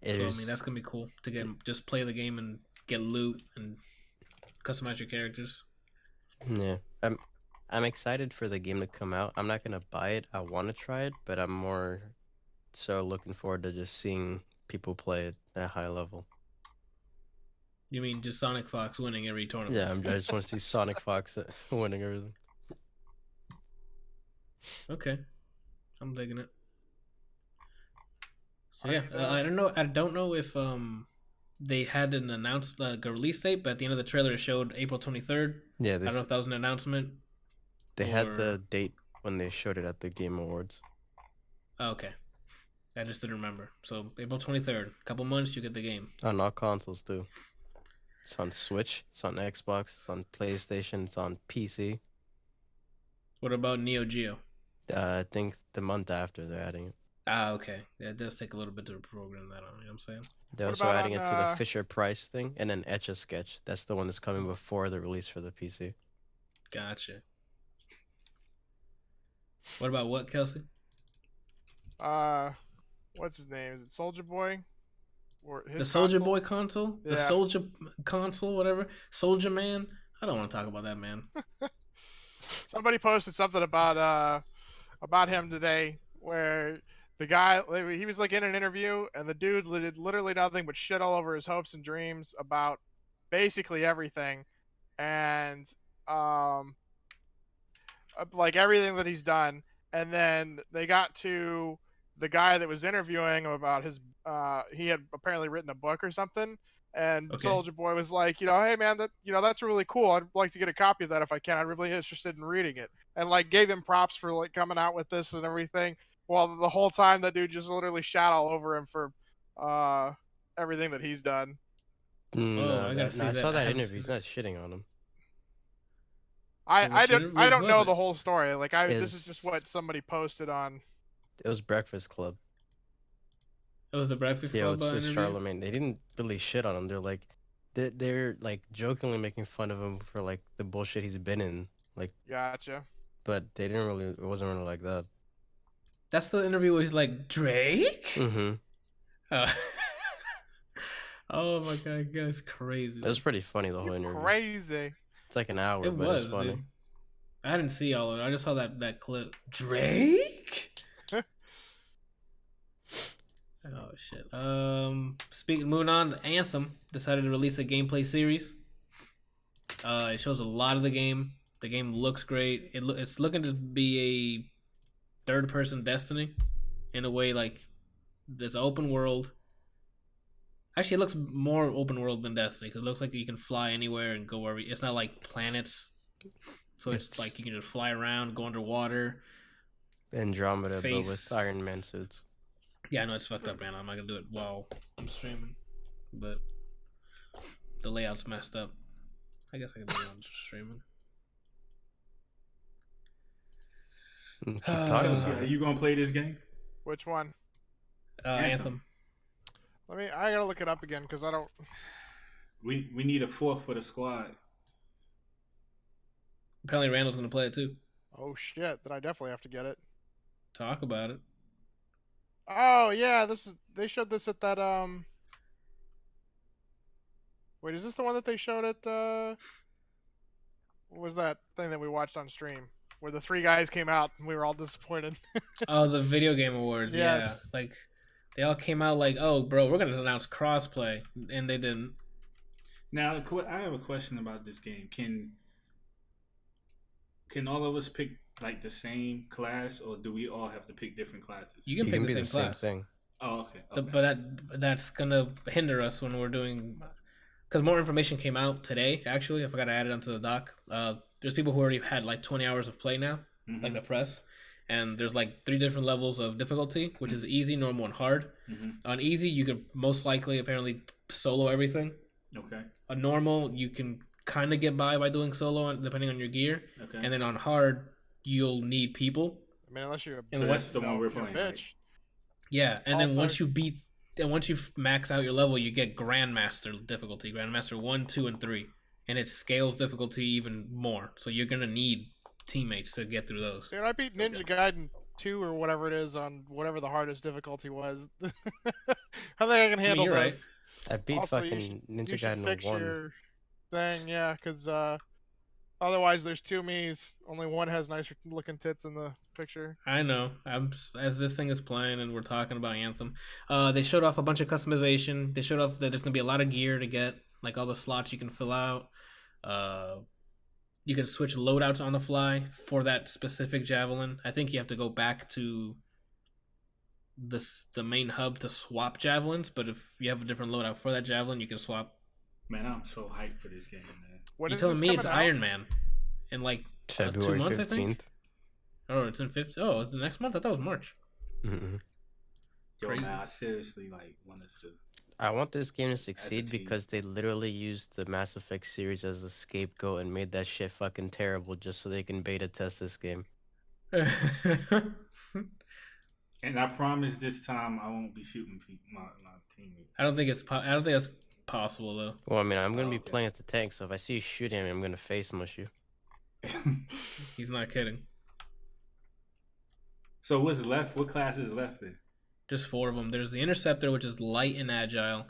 So, I mean, that's gonna be cool to get just play the game and get loot and customize your characters. Yeah, I'm excited for the game to come out. I'm not gonna buy it. I want to try it, but I'm more so looking forward to just seeing people play it at a high level. You mean just Sonic Fox winning every tournament? Yeah, I just want to see Sonic Fox winning everything. Okay, I'm digging it. So yeah, I don't know if they had an announced a release date, but at the end of the trailer it showed April 23rd. Yeah, I don't know if that was an announcement. They had the date when they showed it at the Game Awards. Oh, okay, I just didn't remember. So April 23rd, a couple months, you get the game on all consoles too. It's on Switch, it's on Xbox, it's on PlayStation, it's on PC. What about Neo Geo? I think the month after they're adding it. Ah, okay. Yeah, it does take a little bit to program that on, you know what I'm saying? They're also adding it to the Fisher-Price thing, and then Etch-a-Sketch. That's the one that's coming before the release for the PC. Gotcha. What about what, Kelsey? What's his name? Is it Soulja Boy? Or his the Soulja Boy console? Yeah. The Soulja console, whatever? Soulja Man? I don't want to talk about that, man. Somebody posted something about him today where the guy, he was like in an interview and the dude did literally nothing but shit all over his hopes and dreams about basically everything. And like everything that he's done. And then they got to the guy that was interviewing him about his, he had apparently written a book or something. And Soulja Boy was like, hey man, that's really cool. I'd like to get a copy of that if I can. I'm really interested in reading it. And like gave him props for like coming out with this and everything. Well, the whole time that dude just literally shat all over him for everything that he's done. I saw that interview. He's not shitting on him. I don't know the whole story. Like this is just what somebody posted on. It was Breakfast Club. It was the Breakfast Club. Yeah, it was Charlemagne. They didn't really shit on him. They're like, they're like jokingly making fun of him for like the bullshit he's been in. Like, gotcha. But they didn't really. It wasn't really like that. That's the interview where he's like, Drake? Mm-hmm. Oh my god, that's crazy. It was pretty funny, the whole interview. Crazy. It's like an hour, but it's funny. Dude. I didn't see all of it. I just saw that clip. Drake? Oh shit. Moving on, Anthem decided to release a gameplay series. It shows a lot of the game. The game looks great. It's looking to be a third-person Destiny, in a way. Like there's an open world. Actually, it looks more open world than Destiny because it looks like you can fly anywhere and go wherever. It's not like planets, so it's like you can just fly around, go underwater. Andromeda, but with Iron Man suits. Yeah, I know it's fucked up, man. I'm not gonna do it while I'm streaming, but the layout's messed up. I guess I can do it while I'm streaming. Keep talking about Are it. you gonna play this game? Which one? Anthem. I gotta look it up again because I don't. We need a fourth for the squad. Apparently, Randall's gonna play it too. Oh shit! Then I definitely have to get it. Talk about it. Oh yeah, they showed this at that Wait, is this the one that they showed at what was that thing that we watched on stream where the 3 guys came out and we were all disappointed? Oh, the video game awards. Yes. Yeah, like they all came out like, "Oh, bro, we're gonna announce crossplay," and they didn't. Now, I have a question about this game. Can all of us pick like the same class, or do we all have to pick different classes? You can pick the same class. Thing. Oh, okay. But that's gonna hinder us when we're doing, because more information came out today. Actually, I forgot to add it onto the doc. There's people who already had like 20 hours of play now, like the press, and there's like 3 different levels of difficulty, which is easy, normal, and hard. On easy, you could most likely apparently solo everything. Okay. On normal, you can kind of get by doing solo, depending on your gear. Okay. And then on hard, you'll need people. I mean, unless you're so that's the one we're playing. Bitch. Yeah, and then once you max out your level, you get Grandmaster difficulty, Grandmaster 1, 2, and 3, and it scales difficulty even more. So you're gonna need teammates to get through those. Dude, I beat Ninja Gaiden 2 or whatever it is on whatever the hardest difficulty was. I think I can handle this. Right. I beat also, fucking Ninja Gaiden 1. Fix your thing, yeah, because otherwise there's 2 me's. Only one has nicer looking tits in the picture. I know. As this thing is playing and we're talking about Anthem, they showed off a bunch of customization. They showed off that there's gonna be a lot of gear to get, like all the slots you can fill out. You can switch loadouts on the fly for that specific javelin. I think you have to go back to the main hub to swap javelins, but if you have a different loadout for that javelin, you can swap. Man, I'm so hyped for this game, man. You're telling me it's Iron Man in like February 2 months, 15th. I think? Oh, it's in 15th. Oh, it's the next month? I thought it was March. Yo, man, I seriously want us to. I want this game to succeed because they literally used the Mass Effect series as a scapegoat and made that shit fucking terrible just so they can beta test this game. And I promise this time I won't be shooting my teammates. I don't think it's possible though. Well, I mean, I'm gonna be playing as the tank, so if I see you shooting me, I'm gonna face mush you. He's not kidding. So what's left? What class is left then? Just 4 of them. There's the Interceptor, which is light and agile.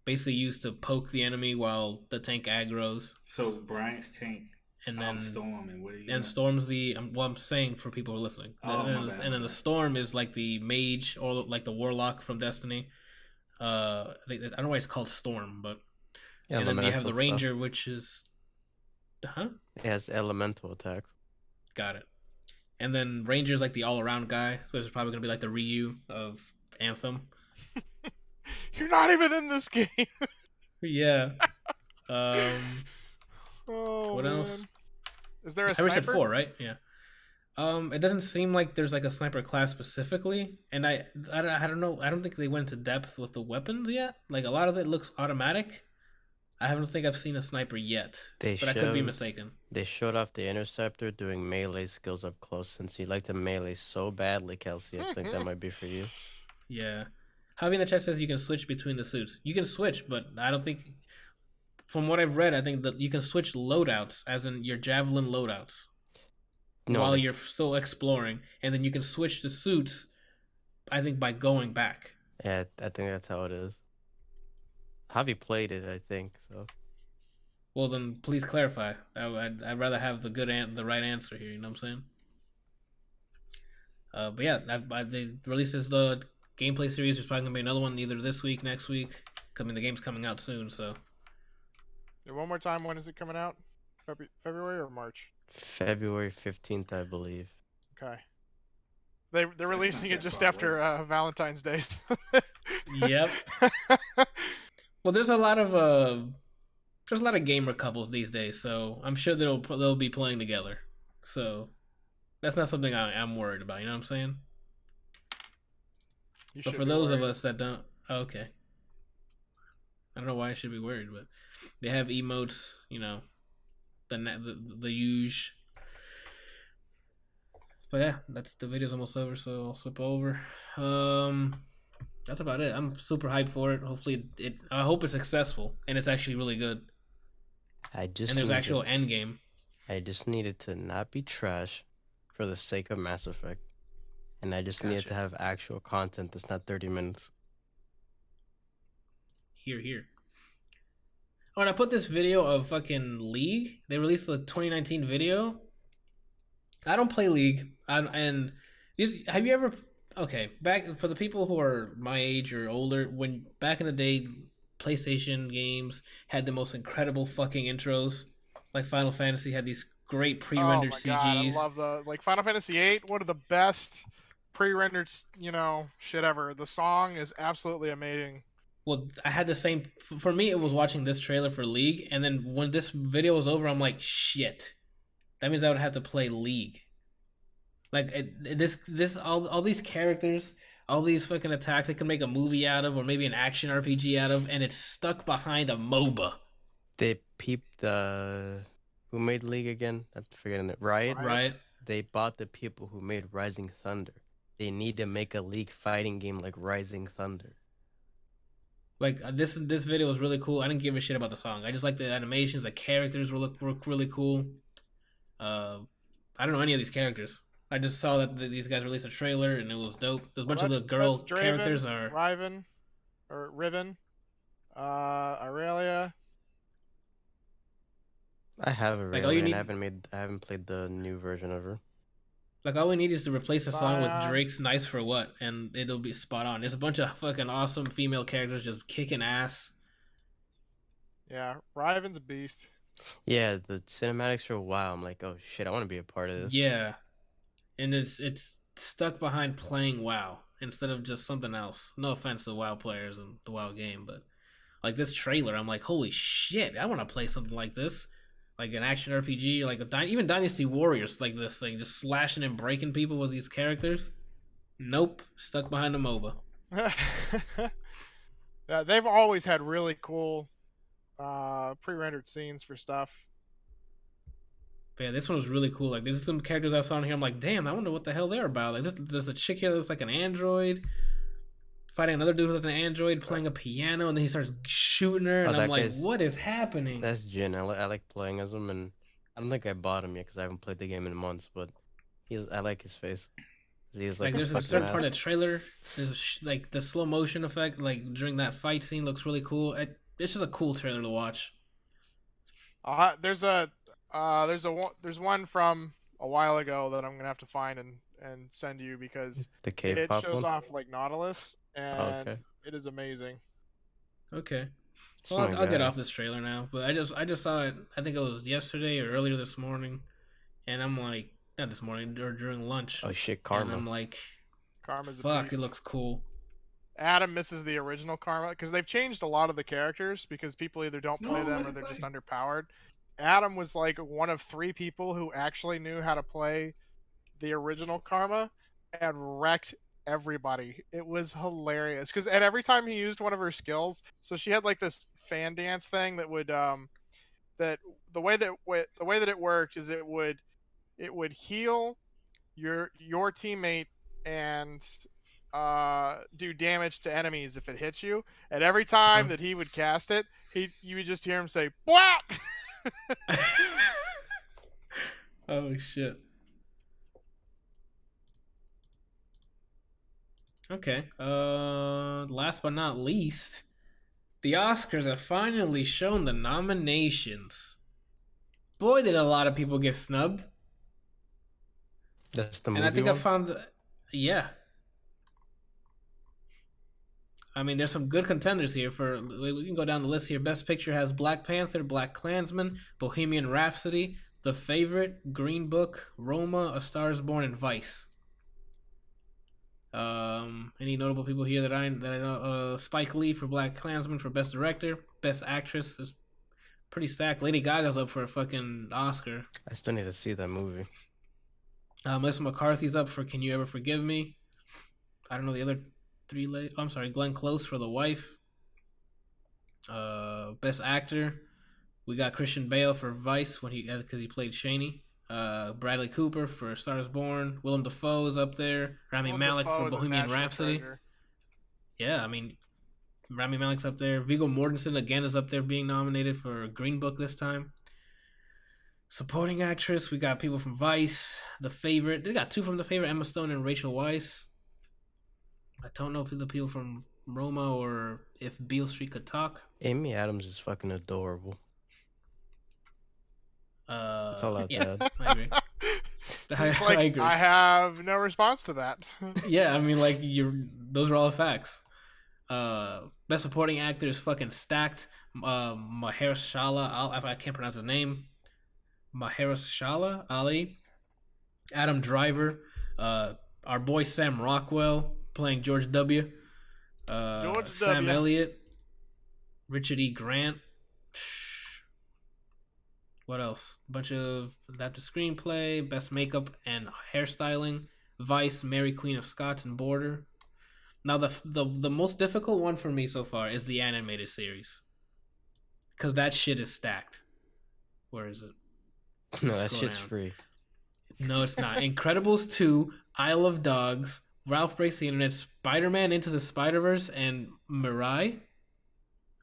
Basically used to poke the enemy while the tank aggroes. So Bryant's tank. And then Storm and what do you and Storm's the I'm saying for people who are listening. And then the Storm is like the mage or like the warlock from Destiny. I don't know why it's called Storm, but and then you have the Ranger, which is It has elemental attacks. Got it. And then Ranger's like the all-around guy, so it's probably gonna be like the Ryu of Anthem. You're not even in this game. Yeah. What else? Is there a sniper? I said 4, right? Yeah. It doesn't seem like there's like a sniper class specifically, and I don't know. I don't think they went into depth with the weapons yet. Like a lot of it looks automatic. I don't think I've seen a sniper yet, but I could be mistaken. They showed off the Interceptor doing melee skills up close. Since you like to melee so badly, Kelsey, I think that might be for you. Yeah. Javi in the chat says you can switch between the suits. You can switch, but I don't think... From what I've read, I think that you can switch loadouts, as in your javelin loadouts, while you're still exploring. And then you can switch the suits, I think, by going back. Yeah, I think that's how it is. Javi played it, I think, so. Well, then please clarify. I'd rather have the right answer here, you know what I'm saying? But yeah, they releases the gameplay series. There's probably going to be another one either this week, next week. I mean, the game's coming out soon, so... One more time, when is it coming out? February or March? February 15th, I believe. Okay. They're releasing it just after Valentine's Day. Yep. Well, there's a lot of gamer couples these days, so I'm sure they'll be playing together. So that's not something I'm worried about. You know what I'm saying? But for those of us that don't, okay. I don't know why I should be worried, but they have emotes, you know, the huge. But yeah, that's the video's almost over, so I'll flip over. That's about it. I'm super hyped for it. Hopefully, I hope it's successful and it's actually really good. And there's actual end game. I just needed to not be trash for the sake of Mass Effect, and I just needed to have actual content that's not 30 minutes. Here. Oh, and I put this video of fucking League. They released the 2019 video. I don't play League. Have you ever... Okay, back for the people who are my age or older, when back in the day, PlayStation games had the most incredible fucking intros. Like Final Fantasy had these great pre-rendered CGs. God, I love Final Fantasy VIII. One of the best pre-rendered, shit ever. The song is absolutely amazing. Well, I had the same. For me, it was watching this trailer for League, and then when this video was over, I'm like, shit. That means I would have to play League. Like all these characters, all these fucking attacks, they can make a movie out of, or maybe an action RPG out of, and it's stuck behind a MOBA. They peeped who made League again? I'm forgetting it. Riot. They bought the people who made Rising Thunder. They need to make a League fighting game like Rising Thunder. Like this video was really cool. I didn't give a shit about the song. I just like the animations. The characters were really cool. I don't know any of these characters. I just saw that these guys released a trailer and it was dope. There's a bunch of the girl characters are Riven, Aurelia. I have Aurelia. I haven't played the new version of her. Like all we need is to replace the song with Drake's "Nice for What," and it'll be spot on. There's a bunch of fucking awesome female characters just kicking ass. Yeah, Riven's a beast. Yeah, the cinematics for WoW. I'm like, oh shit, I want to be a part of this. Yeah, and it's stuck behind playing WoW instead of just something else. No offense to WoW players and the WoW game, but like this trailer, I'm like, holy shit, I want to play something like this. Like an action RPG, like even Dynasty Warriors, like this thing, just slashing and breaking people with these characters. Nope, stuck behind a MOBA. Yeah, they've always had really cool pre-rendered scenes for stuff. But yeah, this one was really cool. Like, there's some characters I saw in here. I'm like, damn, I wonder what the hell they're about. Like, there's a chick here that looks like an android fighting another dude who's an android playing a piano, and then he starts shooting her, and I'm like, what is happening? That's Jin. I like playing as him, and I don't think I bought him yet because I haven't played the game in months, but I like his face. He's like there's a certain part of the trailer, there's like the slow motion effect, like during that fight scene looks really cool. It's just a cool trailer to watch. There's one from a while ago that I'm gonna have to find and send you because it shows off like Nautilus, and it is amazing. Okay, well I'll get off this trailer now, but I just saw it. I think it was yesterday or earlier this morning, and I'm like, not this morning or during lunch. Oh shit, Karma! And I'm like, Karma's fuck, it looks cool. Adam misses the original Karma because they've changed a lot of the characters because people either don't play them or they're just underpowered. Adam was like one of 3 people who actually knew how to play the original Karma and wrecked everybody. It was hilarious because every time he used one of her skills, so she had like this fan dance thing that would that the way that it worked is it would heal your teammate and do damage to enemies if it hits you. And every time that he would cast it, you would just hear him say "Blat!" Holy shit. Okay. Last but not least, the Oscars have finally shown the nominations. Boy, did a lot of people get snubbed. That's the movie. And I think I found yeah. I mean, there's some good contenders here. We can go down the list here. Best Picture has Black Panther, Black Klansman, Bohemian Rhapsody, The Favorite, Green Book, Roma, A Star Is Born, and Vice. Any notable people here that I know? Spike Lee for Black Klansman for Best Director. Best Actress is pretty stacked. Lady Gaga's up for a fucking Oscar. I still need to see that movie. Melissa McCarthy's up for Can You Ever Forgive Me? I don't know the other 3 I'm sorry, Glenn Close for The Wife. Best Actor, we got Christian Bale for Vice because he played Shaney. Bradley Cooper for Stars Born. Willem Dafoe is up there. Rami Malek for Bohemian Rhapsody. Treasure. Yeah, I mean, Rami Malek's up there. Viggo Mortensen again is up there being nominated for Green Book this time. Supporting actress, we got people from Vice, The Favorite. They got 2 from The Favorite, Emma Stone and Rachel Weisz. I don't know if the people from Roma or if Beale Street Could Talk. Amy Adams is fucking adorable. That's all out yeah, there. I agree. I agree. I have no response to that. Yeah, I mean, like, those are all the facts. Best supporting actor is fucking stacked. Mahershala, I can't pronounce his name. Mahershala Ali, Adam Driver, our boy Sam Rockwell playing George W. Sam Elliott, Richard E. Grant. What else? A bunch of adapted screenplay, best makeup and hairstyling. Vice, Mary Queen of Scots, and Border. Now the most difficult one for me so far is the animated series, because that shit is stacked. Where is it? No, that shit's free. No, it's not. Incredibles 2, Isle of Dogs, Ralph Breaks the Internet, Spider-Man Into the Spider-Verse, and Mirai.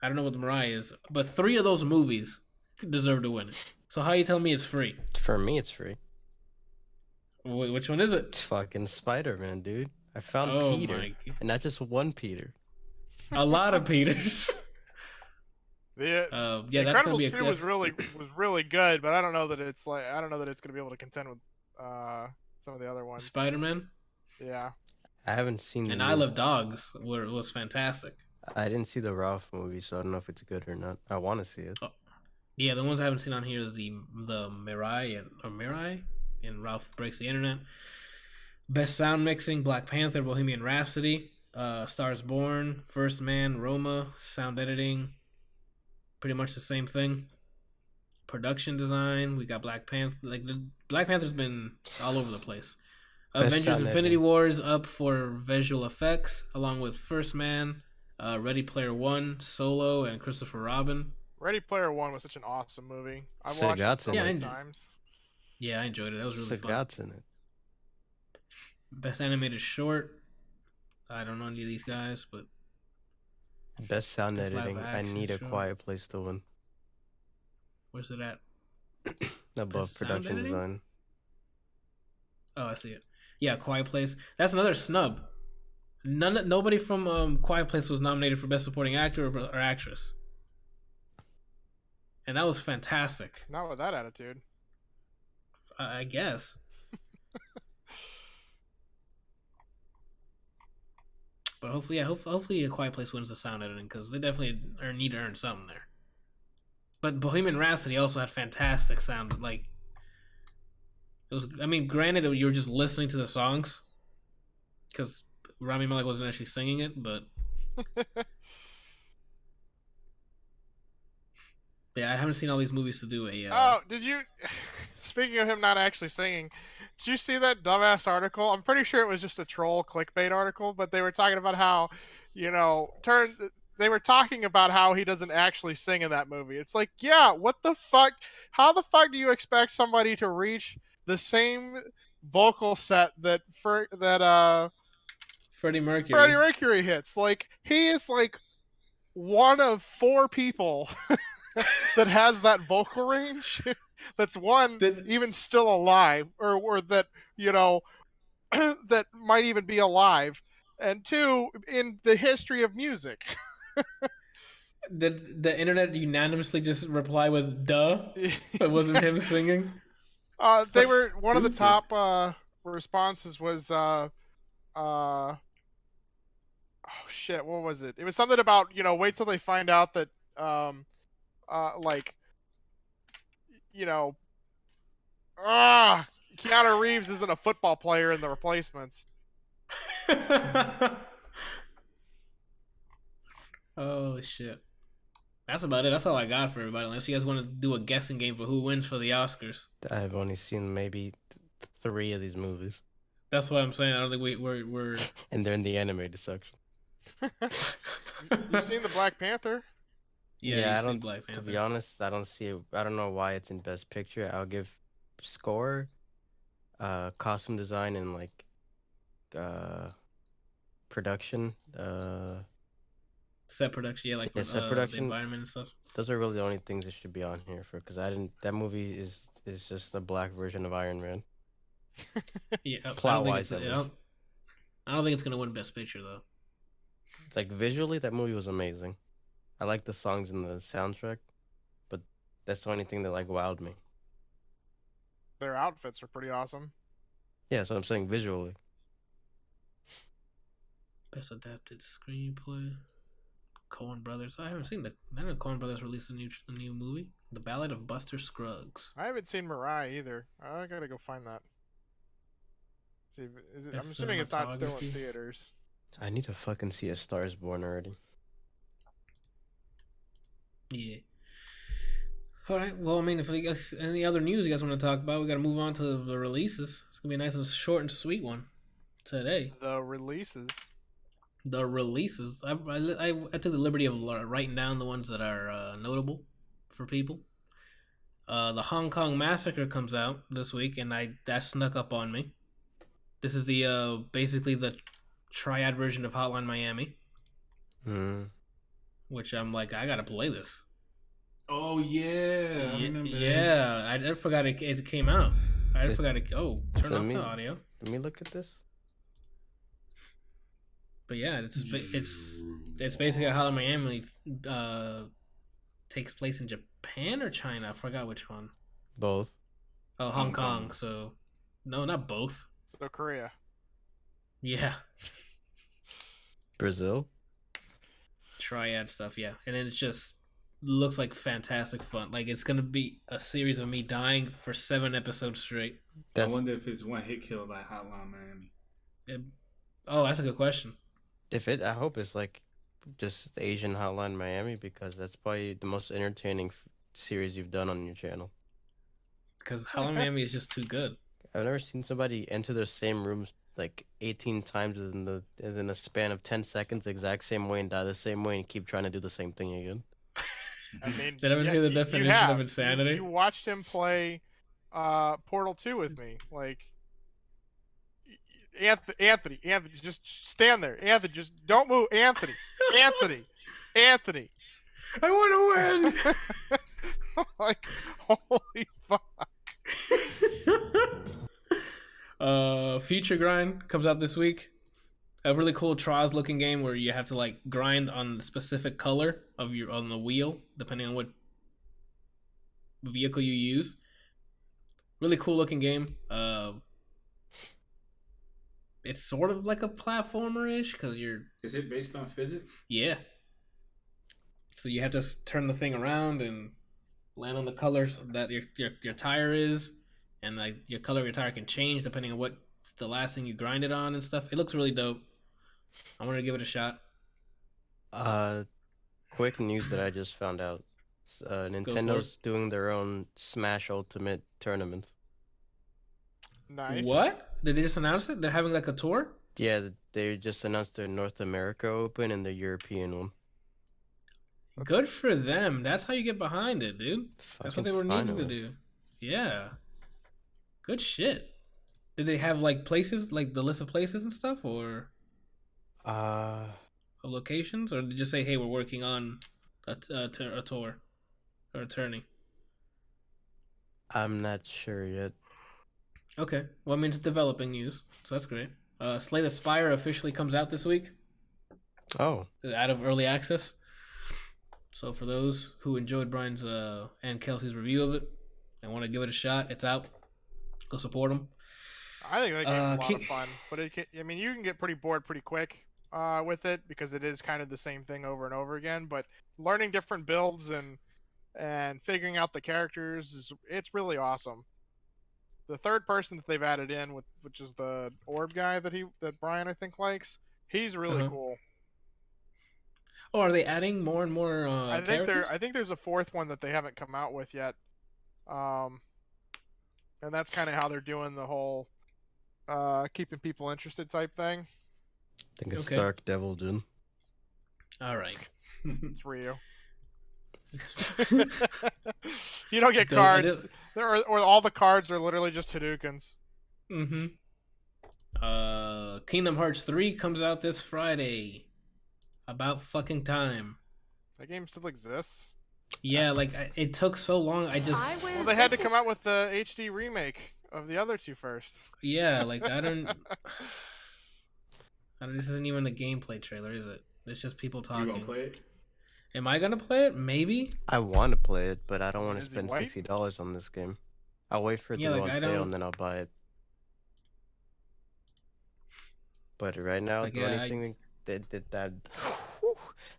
I don't know what the Mirai is, but 3 of those movies deserve to win it. So how you tell me it's free? For me, it's free. Which one is it? It's fucking Spider-Man, dude. I found Peter, and not just one Peter. A lot of Peters. Yeah, that's gonna be Incredibles 2 was really good, but I don't know that it's gonna be able to contend with some of the other ones. Spider-Man. Yeah. I haven't seen. And Isle of Dogs was fantastic. I didn't see the Ralph movie, so I don't know if it's good or not. I want to see it. Oh. Yeah, the ones I haven't seen on here is the Mirai and Ralph Breaks the Internet. Best sound mixing: Black Panther, Bohemian Rhapsody, Stars Born, First Man, Roma. Sound editing, pretty much the same thing. Production design, we got Black Panther. Black Panther's been all over the place. Avengers: Infinity War is up for visual effects, along with First Man, Ready Player One, Solo, and Christopher Robin. Ready Player One was such an awesome movie. I watched it many times. Yeah, I enjoyed it. That was really fun. Sagat's in it. Best animated short. I don't know any of these guys, but best sound editing. I need A Quiet Place to win. Where's it at? Above production design. Oh, I see it. Yeah, Quiet Place. That's another snub. Nobody from Quiet Place was nominated for best supporting actor or actress, and that was fantastic. Not with that attitude. I guess. But hopefully A Quiet Place wins the sound editing, because they definitely need to earn something there. But Bohemian Rhapsody also had fantastic sound. Like, it was. I mean, granted, you were just listening to the songs, because Rami Malek wasn't actually singing it, but yeah, I haven't seen all these movies to do a. Oh, did you? Speaking of him not actually singing, did you see that dumbass article? I'm pretty sure it was just a troll clickbait article, but they were talking about how, they were talking about how he doesn't actually sing in that movie. It's like, yeah, what the fuck? How the fuck do you expect somebody to reach the same vocal set that Freddie Mercury hits? Like, he is like one of 4 people that has that vocal range. That's even still alive, or that that might even be alive, and 2 in the history of music. Did the internet unanimously just reply with "duh"? It wasn't him singing. They were one of the top responses was oh shit, what was it? It was something about wait till they find out that Keanu Reeves isn't a football player in The Replacements. Oh shit. That's about it. That's all I got for everybody. Unless you guys want to do a guessing game for who wins for the Oscars. I've only seen maybe 3 of these movies. That's what I'm saying. I don't think we're and they're in the animated section. You've seen the Black Panther? Yeah, I don't. Black Panther. To be honest, I don't see it. I don't know why it's in Best Picture. I'll give score, costume design, and like production. Set production, yeah, like set production, the environment and stuff. Those are really the only things that should be on here for, because I didn't. That movie is just the black version of Iron Man. Yeah, plot wise, at least. I don't think it's gonna win Best Picture though. Like visually, that movie was amazing. I like the songs and the soundtrack, but that's the only thing that like wowed me. Their outfits are pretty awesome. Yeah, so I'm saying visually. Best adapted screenplay. Coen Brothers. I haven't seen that. I know Coen Brothers released a new movie, The Ballad of Buster Scruggs. I haven't seen Mariah either. I gotta go find that. See, I'm assuming it's not still in theaters. I need to fucking see A Star Is Born already. Yeah. All right. Well, I mean, if you guys any other news you guys want to talk about, we got to move on to the releases. It's gonna be a nice and short and sweet one today. The releases. I took the liberty of writing down the ones that are notable for people. The Hong Kong Massacre comes out this week, and that snuck up on me. This is the basically the triad version of Hotline Miami. Which I'm like, I gotta play this. Oh yeah, I remember yeah. I forgot it came out. I forgot it. Oh, turn off the audio. Let me look at this. But yeah, it's basically how Miami takes place in Japan or China. I forgot which one. Both. Oh, Hong Kong. So no, not both. So Korea. Yeah. Brazil. Triad stuff, yeah, and then it just looks like fantastic fun. Like it's gonna be a series of me dying for 7 episodes straight. I wonder if it's one hit kill like Hotline Miami. That's a good question. I hope it's like just Asian Hotline Miami, because that's probably the most entertaining series you've done on your channel. Because Hotline Miami is just too good. I've never seen somebody enter their same rooms like 18 times in a span of 10 seconds, the exact same way, and die the same way, and keep trying to do the same thing again. I mean, did I ever hear the definition of insanity? You watched him play Portal 2 with me, like. Anthony, just stand there. Anthony, just don't move. Anthony. I want to win. Like, holy fuck. Future Grind comes out this week. A really cool Trials looking game where you have to like grind on the specific color on the wheel, depending on what vehicle you use. Really cool looking game. It's sort of like a platformer-ish because Is it based on physics? Yeah. So you have to turn the thing around and land on the colors that your tire is, and like your color of your tire can change depending on what the last thing you grinded on and stuff. It looks really dope. I wanted to give it a shot. Quick news that I just found out. Nintendo's doing their own Smash Ultimate tournament. Nice. What? Did they just announce it? They're having like a tour? Yeah, they just announced their North America Open and the European one. Good for them. That's how you get behind it, dude. That's what they were needing to do. Yeah. Good shit. Did they have like places, like the list of places and stuff, or of locations, or did they just say, "Hey, we're working on a tour or a tourney"? I'm not sure yet. Okay. Well, I mean, it's developing news, so that's great. Slay the Spire officially comes out this week. Oh. Out of early access. So for those who enjoyed Brian's and Kelsey's review of it and want to give it a shot, it's out. Go support them. I think that game's a lot of fun, but you can get pretty bored pretty quick with it because it is kind of the same thing over and over again. But learning different builds and figuring out the characters it's really awesome. The third person that they've added in, which is the orb guy that Brian I think likes, he's really cool. Oh, are they adding more and more characters? I think there's a fourth one that they haven't come out with yet, and that's kind of how they're doing the whole keeping people interested type thing. I think it's Dark Devil, Jin. All right, it's Ryu. You don't get cards. Or all the cards are literally just Hadoukens. Mm-hmm. Kingdom Hearts 3 comes out this Friday. About fucking time. That game still exists. Yeah, like it took so long. Well, they had to come out with the HD remake of the other two first. Yeah, like I don't. This isn't even a gameplay trailer, is it? It's just people talking. You gonna play it? Am I gonna play it? Maybe. I want to play it, but I don't want to spend $60 on this game. I'll wait for it to go on sale and then I'll buy it. But right now,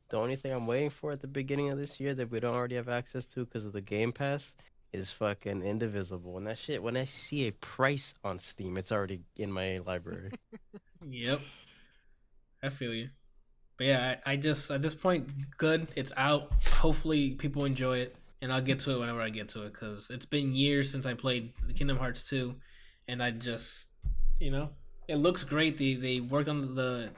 the only thing I'm waiting for at the beginning of this year that we don't already have access to because of the Game Pass is fucking Indivisible. And that shit, when I see a price on Steam, it's already in my library. Yep. I feel you. But yeah, I just, at this point, good. It's out. Hopefully people enjoy it. And I'll get to it whenever I get to it. Because it's been years since I played Kingdom Hearts 2. And I just, it looks great. They worked on the...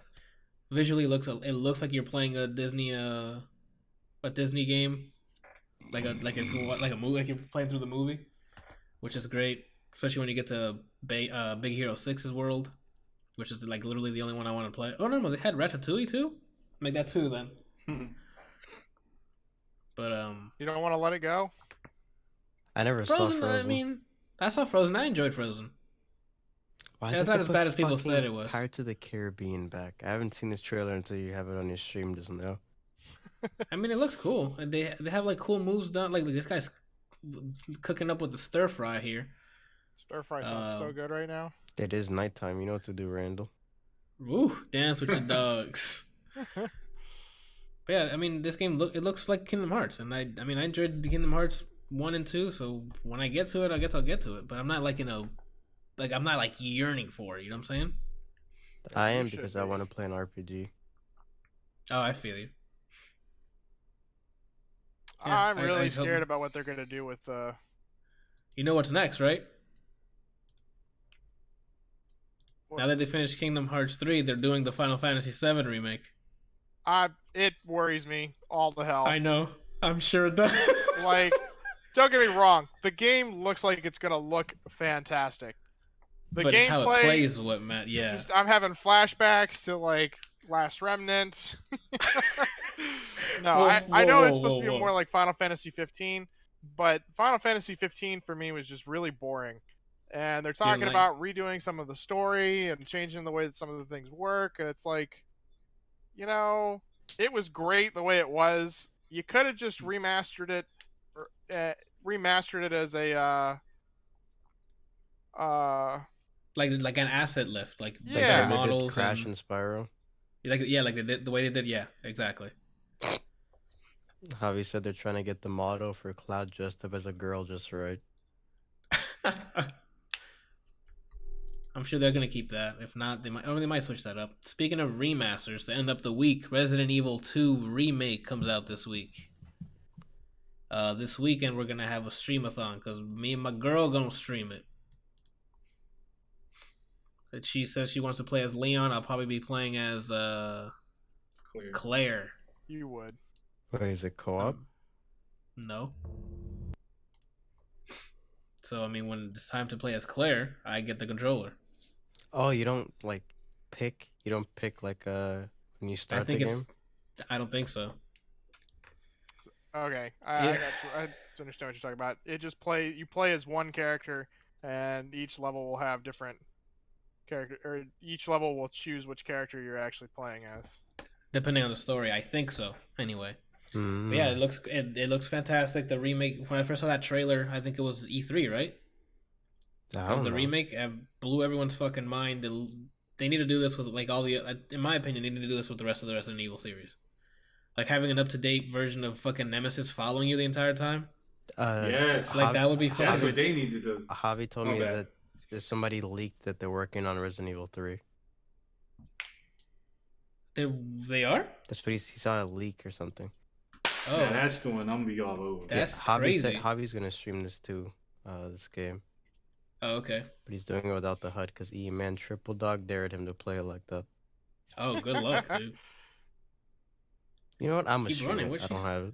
Visually, it looks like you're playing a Disney game. Like a movie, like you're playing through the movie. Which is great. Especially when you get to Big Hero 6's world. Which is like literally the only one I want to play. Oh no, they had Ratatouille too? Make that 2 then. But you don't want to let it go? I never saw Frozen. I saw Frozen. I enjoyed Frozen. Well, it's not as bad as people said it was. Pirates of the Caribbean back. I haven't seen this trailer until you have it on your stream just now. I mean, it looks cool. They have like cool moves done. Like this guy's cooking up with the stir fry here. Stir fry sounds so good right now. It is nighttime. You know what to do, Randall. Woo! Dance with your dogs. But yeah, I mean, this game looks like Kingdom Hearts, and I enjoyed the Kingdom Hearts 1 and 2. So when I get to it, I guess I'll get to it. But I'm not like I'm not like yearning for it. You know what I'm saying? I am because I want to play an RPG. Oh, I feel you. Yeah, I'm really scared about what they're gonna do with the. You know what's next, right? Now that they finished Kingdom Hearts 3, they're doing the Final Fantasy 7 remake. It worries me all the hell. I know. I'm sure it does. Like, don't get me wrong. The game looks like it's gonna look fantastic. The but gameplay, it's how it plays what Matt. Yeah. I'm having flashbacks to like Last Remnant. No, I know it's supposed to be more like Final Fantasy 15, but Final Fantasy 15 for me was just really boring. And they're talking about redoing some of the story and changing the way that some of the things work. And it's like, it was great the way it was. You could have just remastered it as a like an asset lift, like better models, Crash and Spyro. Like they did the way they did. Yeah, exactly. Javi said they're trying to get the model for Cloud dressed up as a girl just right. I'm sure they're gonna keep that. If not, they might switch that up. Speaking of remasters, to end up the week, Resident Evil 2 remake comes out this week. This weekend we're gonna have a streamathon because me and my girl gonna stream it. That she says she wants to play as Leon. I'll probably be playing as Claire. You would. Wait, is it co-op? No. So I mean, when it's time to play as Claire, I get the controller. Oh, you don't pick? You don't pick when you start the game? I don't think so. Okay, I got you. I understand what you're talking about. You play as one character, and each level will have different character, or each level will choose which character you're actually playing as. Depending on the story, I think so. Anyway, but yeah, it looks fantastic. The remake. When I first saw that trailer, I think it was E3, right? The remake blew everyone's fucking mind. They need to do this with all the. In my opinion, they need to do this with the rest of the Resident Evil series. Like having an up-to-date version of fucking Nemesis following you the entire time. Yes. That would be fun. That's what they need to do. Javi told me that somebody leaked that they're working on Resident Evil 3. They are? That's what he saw a leak or something. Oh, yeah, that's the one I'm gonna be all over. That's Javi crazy. said Javi's gonna stream this too, this game. Oh, okay. But he's doing it without the HUD because E-Man Triple Dog dared him to play it like that. Oh, good luck, dude. You know what? I'm keep running. I don't have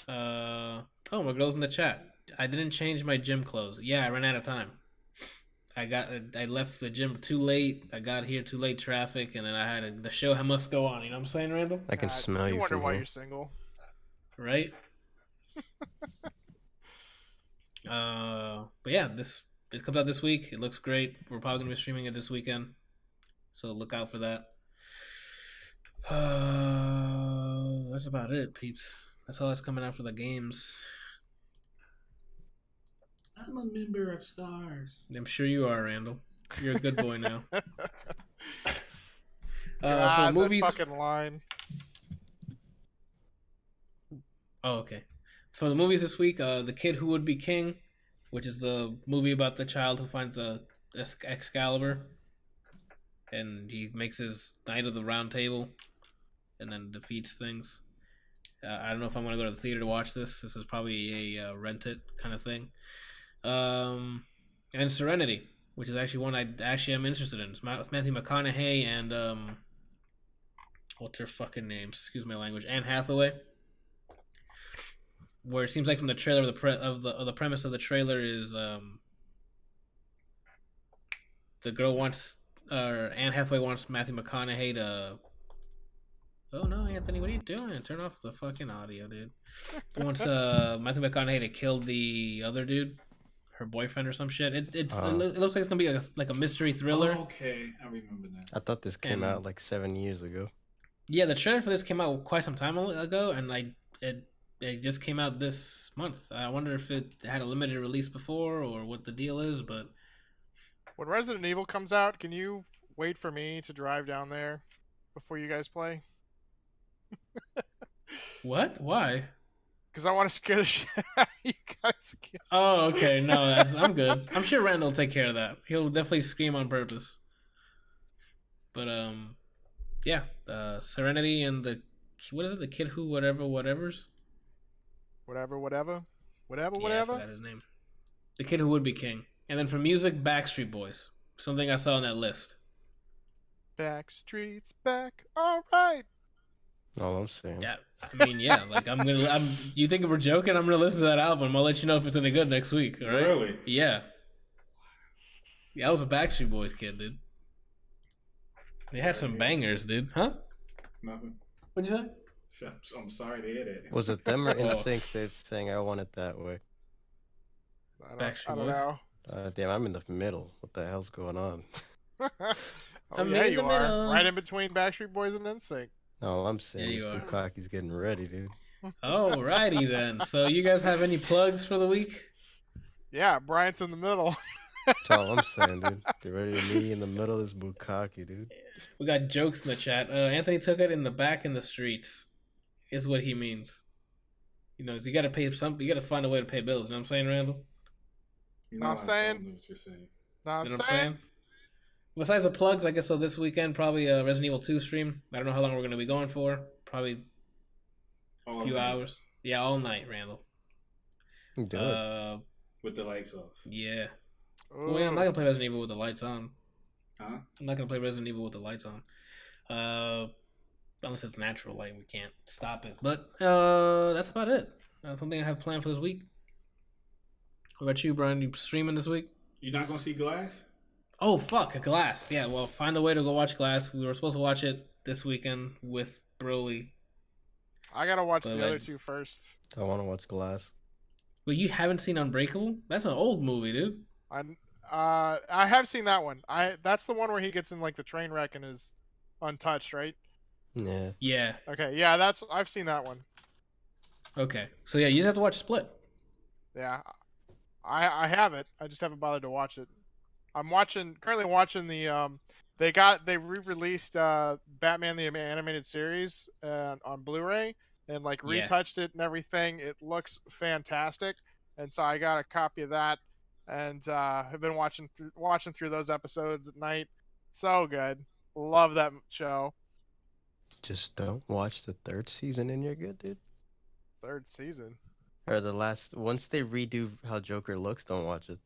it. Oh, my girl's in the chat. I didn't change my gym clothes. Yeah, I ran out of time. I left the gym too late. I got here too late, traffic, and then the show must go on. You know what I'm saying, Randall? I can smell you wonder from why here. you're single. Right? But yeah, this comes out this week. It looks great. We're probably gonna be streaming it this weekend, so look out for that. That's about it, peeps. That's all that's coming out for the games. I'm a member of Stars. I'm sure you are, Randall. You're a good boy now. God, for movies, that fucking line. Oh, okay. For the movies this week, The Kid Who Would Be King, which is the movie about the child who finds a Excalibur, and he makes his Knight of the Round Table, and then defeats things. I don't know if I'm gonna go to the theater to watch this. This is probably a rent it kind of thing. And Serenity, which is actually one I actually am interested in. It's Matthew McConaughey and what's her fucking name? Excuse my language. Anne Hathaway. Where it seems like from the trailer, the premise of the trailer is the girl wants, or Anne Hathaway wants Matthew McConaughey to. Oh no, Anthony, what are you doing? Turn off the fucking audio, dude. He wants Matthew McConaughey to kill the other dude, her boyfriend or some shit. It looks like it's gonna be like a mystery thriller. Oh, okay, I remember that. I thought this came out like 7 years ago. Yeah, the trailer for this came out quite some time ago, and it just came out this month. I wonder if it had a limited release before or what the deal is, but when Resident Evil comes out, can you wait for me to drive down there before you guys play? What? Why? Because I want to scare the shit out of you guys again. Oh, okay. No, I'm good. I'm sure Randall will take care of that. He'll definitely scream on purpose. But yeah, Serenity and what is it? The Kid Who whatevers. Whatever. Yeah, I forgot his name. The Kid Who Would Be King. And then for music, Backstreet Boys. Something I saw on that list. Backstreet's back. All right. All I'm saying. Yeah, I mean, yeah. Like you think we're joking? I'm gonna listen to that album. I'll let you know if it's any good next week. All right? Really? Yeah. Yeah, I was a Backstreet Boys kid, dude. They had some bangers, dude. Huh? Nothing. What'd you say? I'm sorry to hear that. Was it them or NSYNC that's saying I want it that way? I don't know. Damn, I'm in the middle. What the hell's going on? Yeah, you are. Right in between Backstreet Boys and NSYNC. No, I'm saying Yeah, this you are. Bukkake's getting ready, dude. Alrighty then. So you guys have any plugs for the week? Yeah, Bryant's in the middle. That's all I'm saying, dude. Get ready to me in the middle of this Bukkake, dude. We got jokes in the chat. Anthony took it in the back in the streets, is what he means. You know, you got to pay something. You got to find a way to pay bills. You know what I'm saying, Randall? You know what I'm saying? I don't know what you're saying. Know what You know I'm what I'm saying? saying? Besides the plugs, I guess so this weekend, probably a Resident Evil 2 stream. I don't know how long we're going to be going for. Probably a few hours. Yeah, all night, Randall. Do it. With the lights off. Yeah. Ooh. Well, I'm not going to play Resident Evil with the lights on. Huh? I'm not going to play Resident Evil with the lights on. Unless it's natural light, we can't stop it. But that's about it. Something I have planned for this week. What about you, Brian? You streaming this week? You not going to see Glass? Oh, fuck, Glass. Yeah, well, find a way to go watch Glass. We were supposed to watch it this weekend with Broly. I gotta watch the other two first. I want to watch Glass. Well, you haven't seen Unbreakable? That's an old movie, dude. I have seen that one. That's the one where he gets in like the train wreck and is untouched, right? Yeah. Yeah. Okay, yeah, I've seen that one. Okay. So yeah, you just have to watch Split. Yeah. I have it. I just haven't bothered to watch it. I'm currently watching the they re-released Batman the Animated Series on Blu-ray and like retouched it and everything. It looks fantastic, and so I got a copy of that and have been watching through those episodes at night. So good, love that show. Just don't watch the third season and you're good, dude. Third season. Or the last. Once they redo how Joker looks, don't watch it.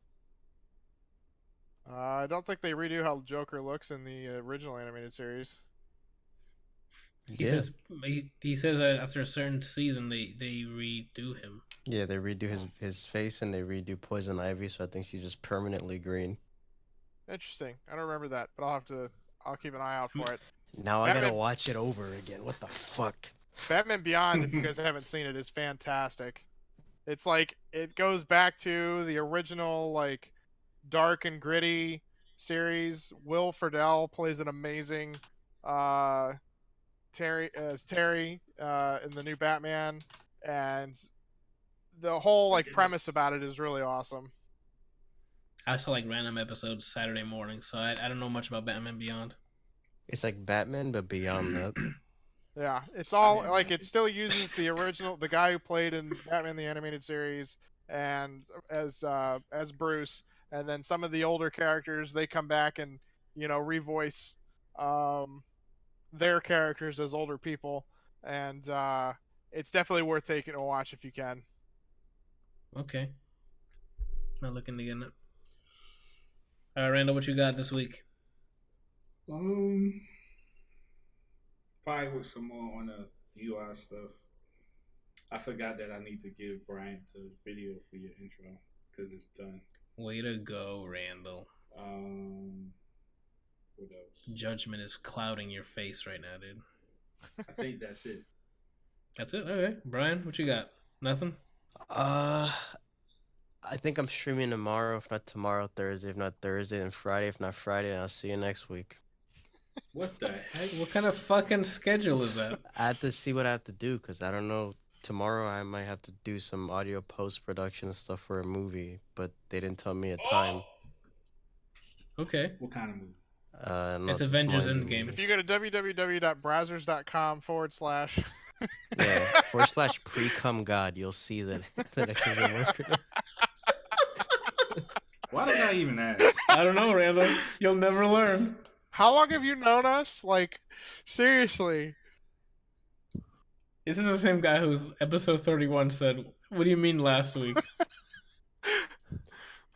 I don't think they redo how Joker looks in the original animated series. He says that after a certain season they redo him. Yeah, they redo his face and they redo Poison Ivy, so I think she's just permanently green. Interesting. I don't remember that, but I'll keep an eye out for it. Now I gotta watch it over again. What the fuck? Batman Beyond, if you guys haven't seen it, is fantastic. It's like it goes back to the original like dark and gritty series. Will Friedle plays an amazing Terry in the new Batman, and the whole like premise about it is really awesome. I saw like random episodes Saturday morning, so I don't know much about Batman Beyond. It's like Batman, but beyond that. Yeah, it's all like it still uses the original, the guy who played in Batman the Animated Series, and as Bruce, and then some of the older characters they come back and revoice their characters as older people, and it's definitely worth taking a watch if you can. Okay, I'm looking to get it. All right, Randall, what you got this week? Probably with some more on the UI stuff. I forgot that I need to give Brian the video for your intro because it's done. Way to go, Randall. What else? Judgment is clouding your face right now, dude. I think that's it. That's it? Okay. Brian, what you got? Nothing? I think I'm streaming tomorrow. If not tomorrow, Thursday. If not Thursday, then Friday. If not Friday, and I'll see you next week. What the heck? What kind of fucking schedule is that? I have to see what I have to do because I don't know. Tomorrow I might have to do some audio post-production stuff for a movie, but they didn't tell me a time. Okay. What kind of movie? It's Avengers Endgame. If you go to www.browsers.com / yeah, / pre-cum god, you'll see that it's a working. Why did I even ask? I don't know, Randall. You'll never learn. How long have you known us? Like, seriously. This is the same guy who's episode 31 said, "What do you mean last week?"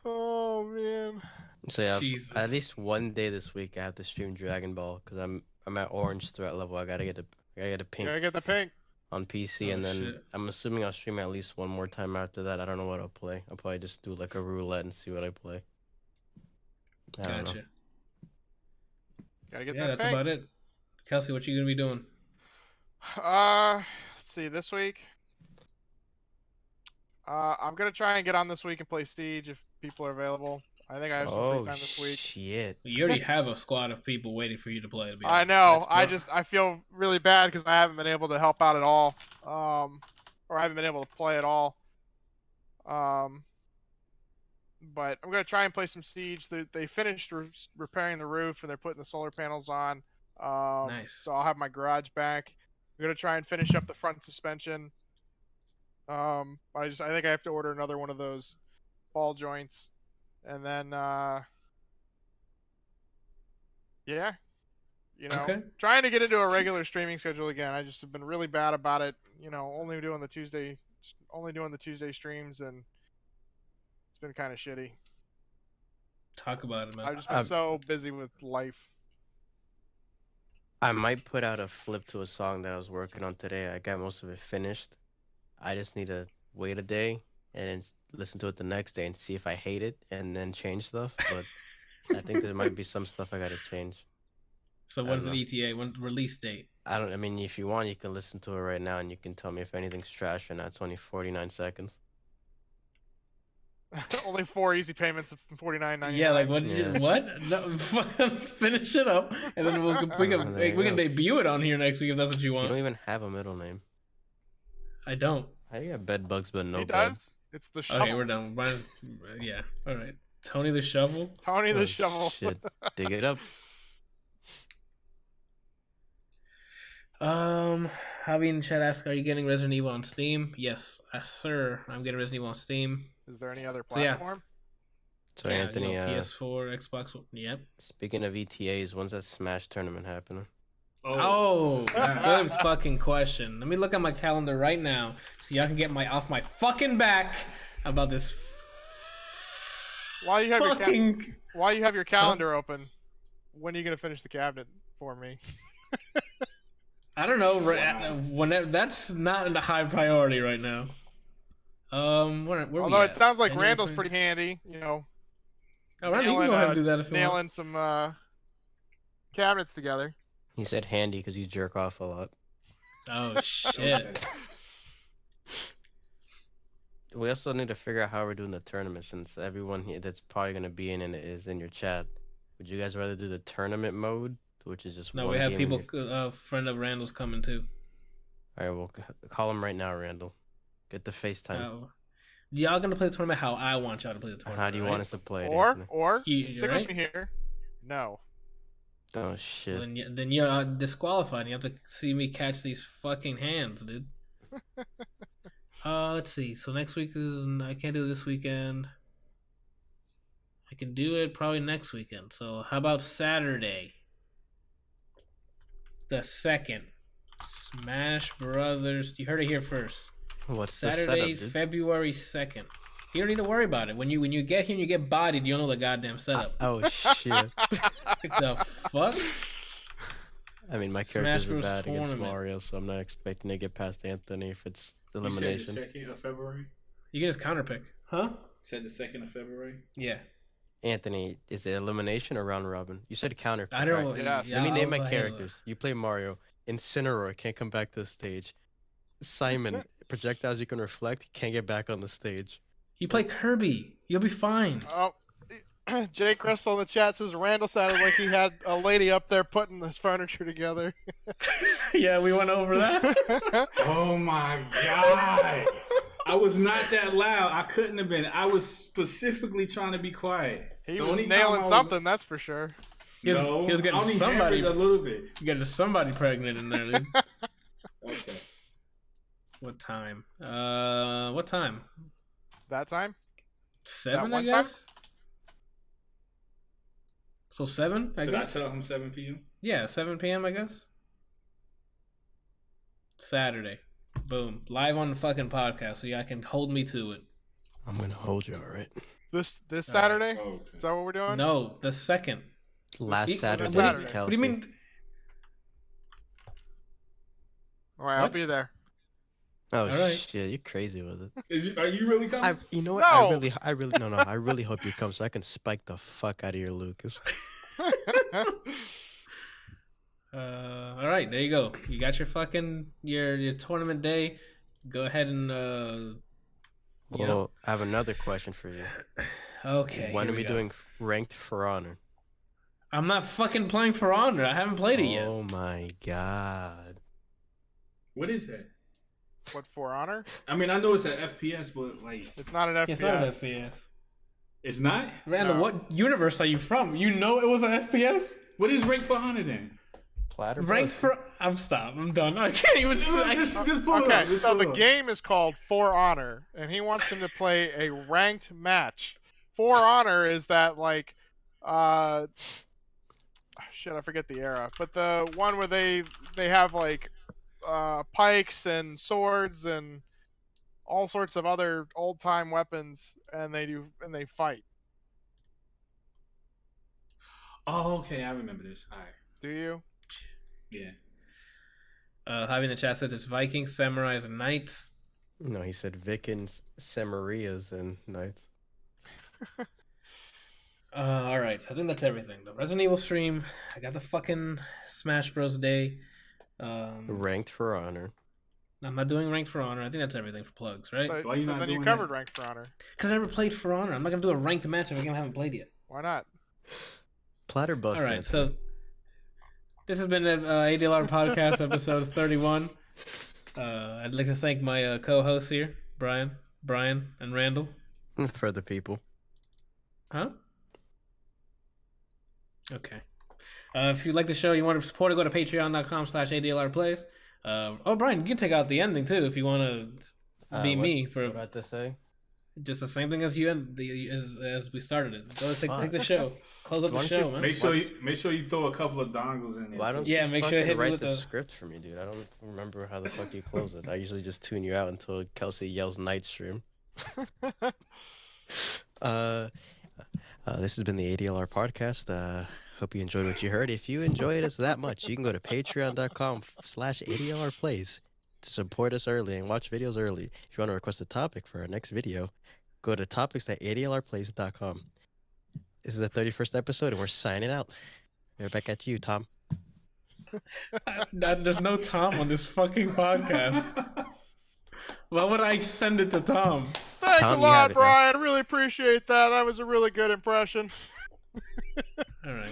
Oh man. So yeah, at least one day this week I have to stream Dragon Ball because I'm at orange threat level. I gotta get a pink. Gotta get the pink On PC, and then shit. I'm assuming I'll stream at least one more time after that. I don't know what I'll play. I'll probably just do like a roulette and see what I play. I don't know. Gotta get that's pink. About it. Kelsey, what you gonna be doing? Let's see. This week, I'm gonna try and get on this week and play Siege if people are available. I think I have some free time this week. Shit. You already have a squad of people waiting for you to play. To be honest. I know. I feel really bad because I haven't been able to help out at all, or I haven't been able to play at all. But I'm gonna try and play some Siege. They finished repairing the roof and they're putting the solar panels on. Nice. So I'll have my garage back. I'm gonna try and finish up the front suspension. I think I have to order another one of those ball joints, and then trying to get into a regular streaming schedule again. I just have been really bad about it. Only doing the Tuesday streams, and it's been kind of shitty. Talk about it, man. I've just been so busy with life. I might put out a flip to a song that I was working on today. I got most of it finished. I just need to wait a day and then listen to it the next day and see if I hate it and then change stuff. But I think there might be some stuff I got to change. So when's the ETA? When release date? I mean, if you want, you can listen to it right now and you can tell me if anything's trash or not. It's only 49 seconds. Only 4 easy payments of $49.99. Yeah, like what? What? No, finish it up, and then we can debut it on here next week if that's what you want. You don't even have a middle name. I don't. I got bed bugs, but no. He does. It's the shovel. Okay, we're done. Yeah. All right. Tony the shovel. Tony the shovel. Shit. Dig it up. Javi in chat asks, "Are you getting Resident Evil on Steam?" Yes, sir. I'm getting Resident Evil on Steam. Is there any other platform? So Anthony, PS4, Xbox. Yep. Speaking of ETAs, when's that Smash tournament happening? Oh, good fucking question. Let me look at my calendar right now so y'all can get off my fucking back about this. While you have your calendar open, when are you gonna finish the cabinet for me? I don't know. That's not a high priority right now. Where although it sounds like Randall's pretty handy, you know. Oh, Randall, you can go ahead and do that if you want. Nailing some cabinets together. He said handy because you jerk off a lot. Oh shit. We also need to figure out how we're doing the tournament, since everyone here that's probably going to be in it is in your chat. Would you guys rather do the tournament mode, which is just no? one We have game people. Friend of Randall's coming too. All right, we'll call him right now, Randall. Get the FaceTime. Y'all gonna play the tournament how I want y'all to play the tournament. How do you want us to play it? Or stick with me here. No. Oh shit. Well, then you're disqualified. You have to see me catch these fucking hands, dude. Let's see. So next week I can't do it this weekend. I can do it probably next weekend. So how about Saturday, the 2nd? Smash Brothers. You heard it here first. What's Saturday, the setup, February 2nd. You don't need to worry about it. When you get here and you get bodied, you don't know the goddamn setup. Oh shit. What the fuck? I mean, my characters are bad tournament. against Mario, so I'm not expecting to get past Anthony if it's elimination. You said the 2nd of February? You can just counterpick. Huh? You said the 2nd of February? Yeah. Anthony, is it elimination or round robin? You said counterpick. I don't know. Right? Yes. Let me name my characters. You play Mario. Incineroar can't come back to the stage. Simon, projectiles you can reflect, can't get back on the stage. You play Kirby. You'll be fine. Oh, Jay Crystal in the chat says Randall sounded like he had a lady up there putting this furniture together. Yeah, we went over that. Oh my god. I was not that loud. I couldn't have been. I was specifically trying to be quiet. He was nailing something, that's for sure. He was getting somebody a little bit. Getting somebody pregnant in there, dude. Okay. What time? What time? That time? 7, that I guess. Time? So 7, I guess. Should I tell him 7 p.m.? Yeah, 7 p.m. I guess. Saturday. Boom. Live on the fucking podcast, so y'all can hold me to it. I'm gonna hold you, all right. This Saturday? Oh, okay. Is that what we're doing? No, the 2nd. Last Saturday. What do you mean? All right, I'll be there. Oh right. Shit, you're crazy with it. Are you really coming? You know what? No. I really hope you come so I can spike the fuck out of your Lucas. All right, there you go. You got your fucking your tournament day. Go ahead and Well, I have another question for you. Okay. When are we doing ranked for honor? I'm not fucking playing For Honor. I haven't played it yet. Oh my god. What is that? What, For Honor? I mean, I know it's an FPS, but like it's not an FPS. It's not an FPS. It's not? Randall, no. What universe are you from? You know it was an FPS? What is ranked for honor then? Platter ranked for I'm done. I can't even just pull it Okay, up. so the game is called For Honor, and he wants him to play a ranked match. For Honor is that like shit, I forget the era, but the one where they have like pikes and swords and all sorts of other old time weapons, and they fight. Oh, okay, I remember this. All right. Do you? Yeah. Javi in the chat says it's Vikings, samurais, and knights. No, he said Vikings, samuraias, and knights. All right, so I think that's everything. The Resident Evil stream. I got the fucking Smash Bros. Day. Ranked for honor. I'm not doing ranked for honor. I think that's everything for plugs, right? But, so then you covered ranked for honor. Because I never played for honor. I'm not gonna do a ranked match if I haven't played yet. Why not? Platter bust. All right, so this has been the ADLR Podcast, episode 31. I'd like to thank my co-hosts here, Brian, and Randall. For the people. Huh? Okay. If you like the show, you want to support it, go to patreon.com/ADLRplays. Brian, you can take out the ending too if you want to be me for. What about to say? Just the same thing as you as we started it. Go take the show. Close up the show, man. Make sure you throw a couple of dongles in there. Why don't you make sure you write the script for me, dude? I don't remember how the fuck you close it. I usually just tune you out until Kelsey yells night stream. This has been the ADLR Podcast. Hope you enjoyed what you heard. If you enjoyed us that much, you can go to patreon.com/ADLRplays to support us early and watch videos early. If you want to request a topic for our next video, go to topics.adlrplays.com. This is the 31st episode, and we're signing out. We're back at you, Tom. There's no Tom on this fucking podcast. Why would I send it to Tom? Thanks a lot, Brian. Really appreciate that. That was a really good impression. All right.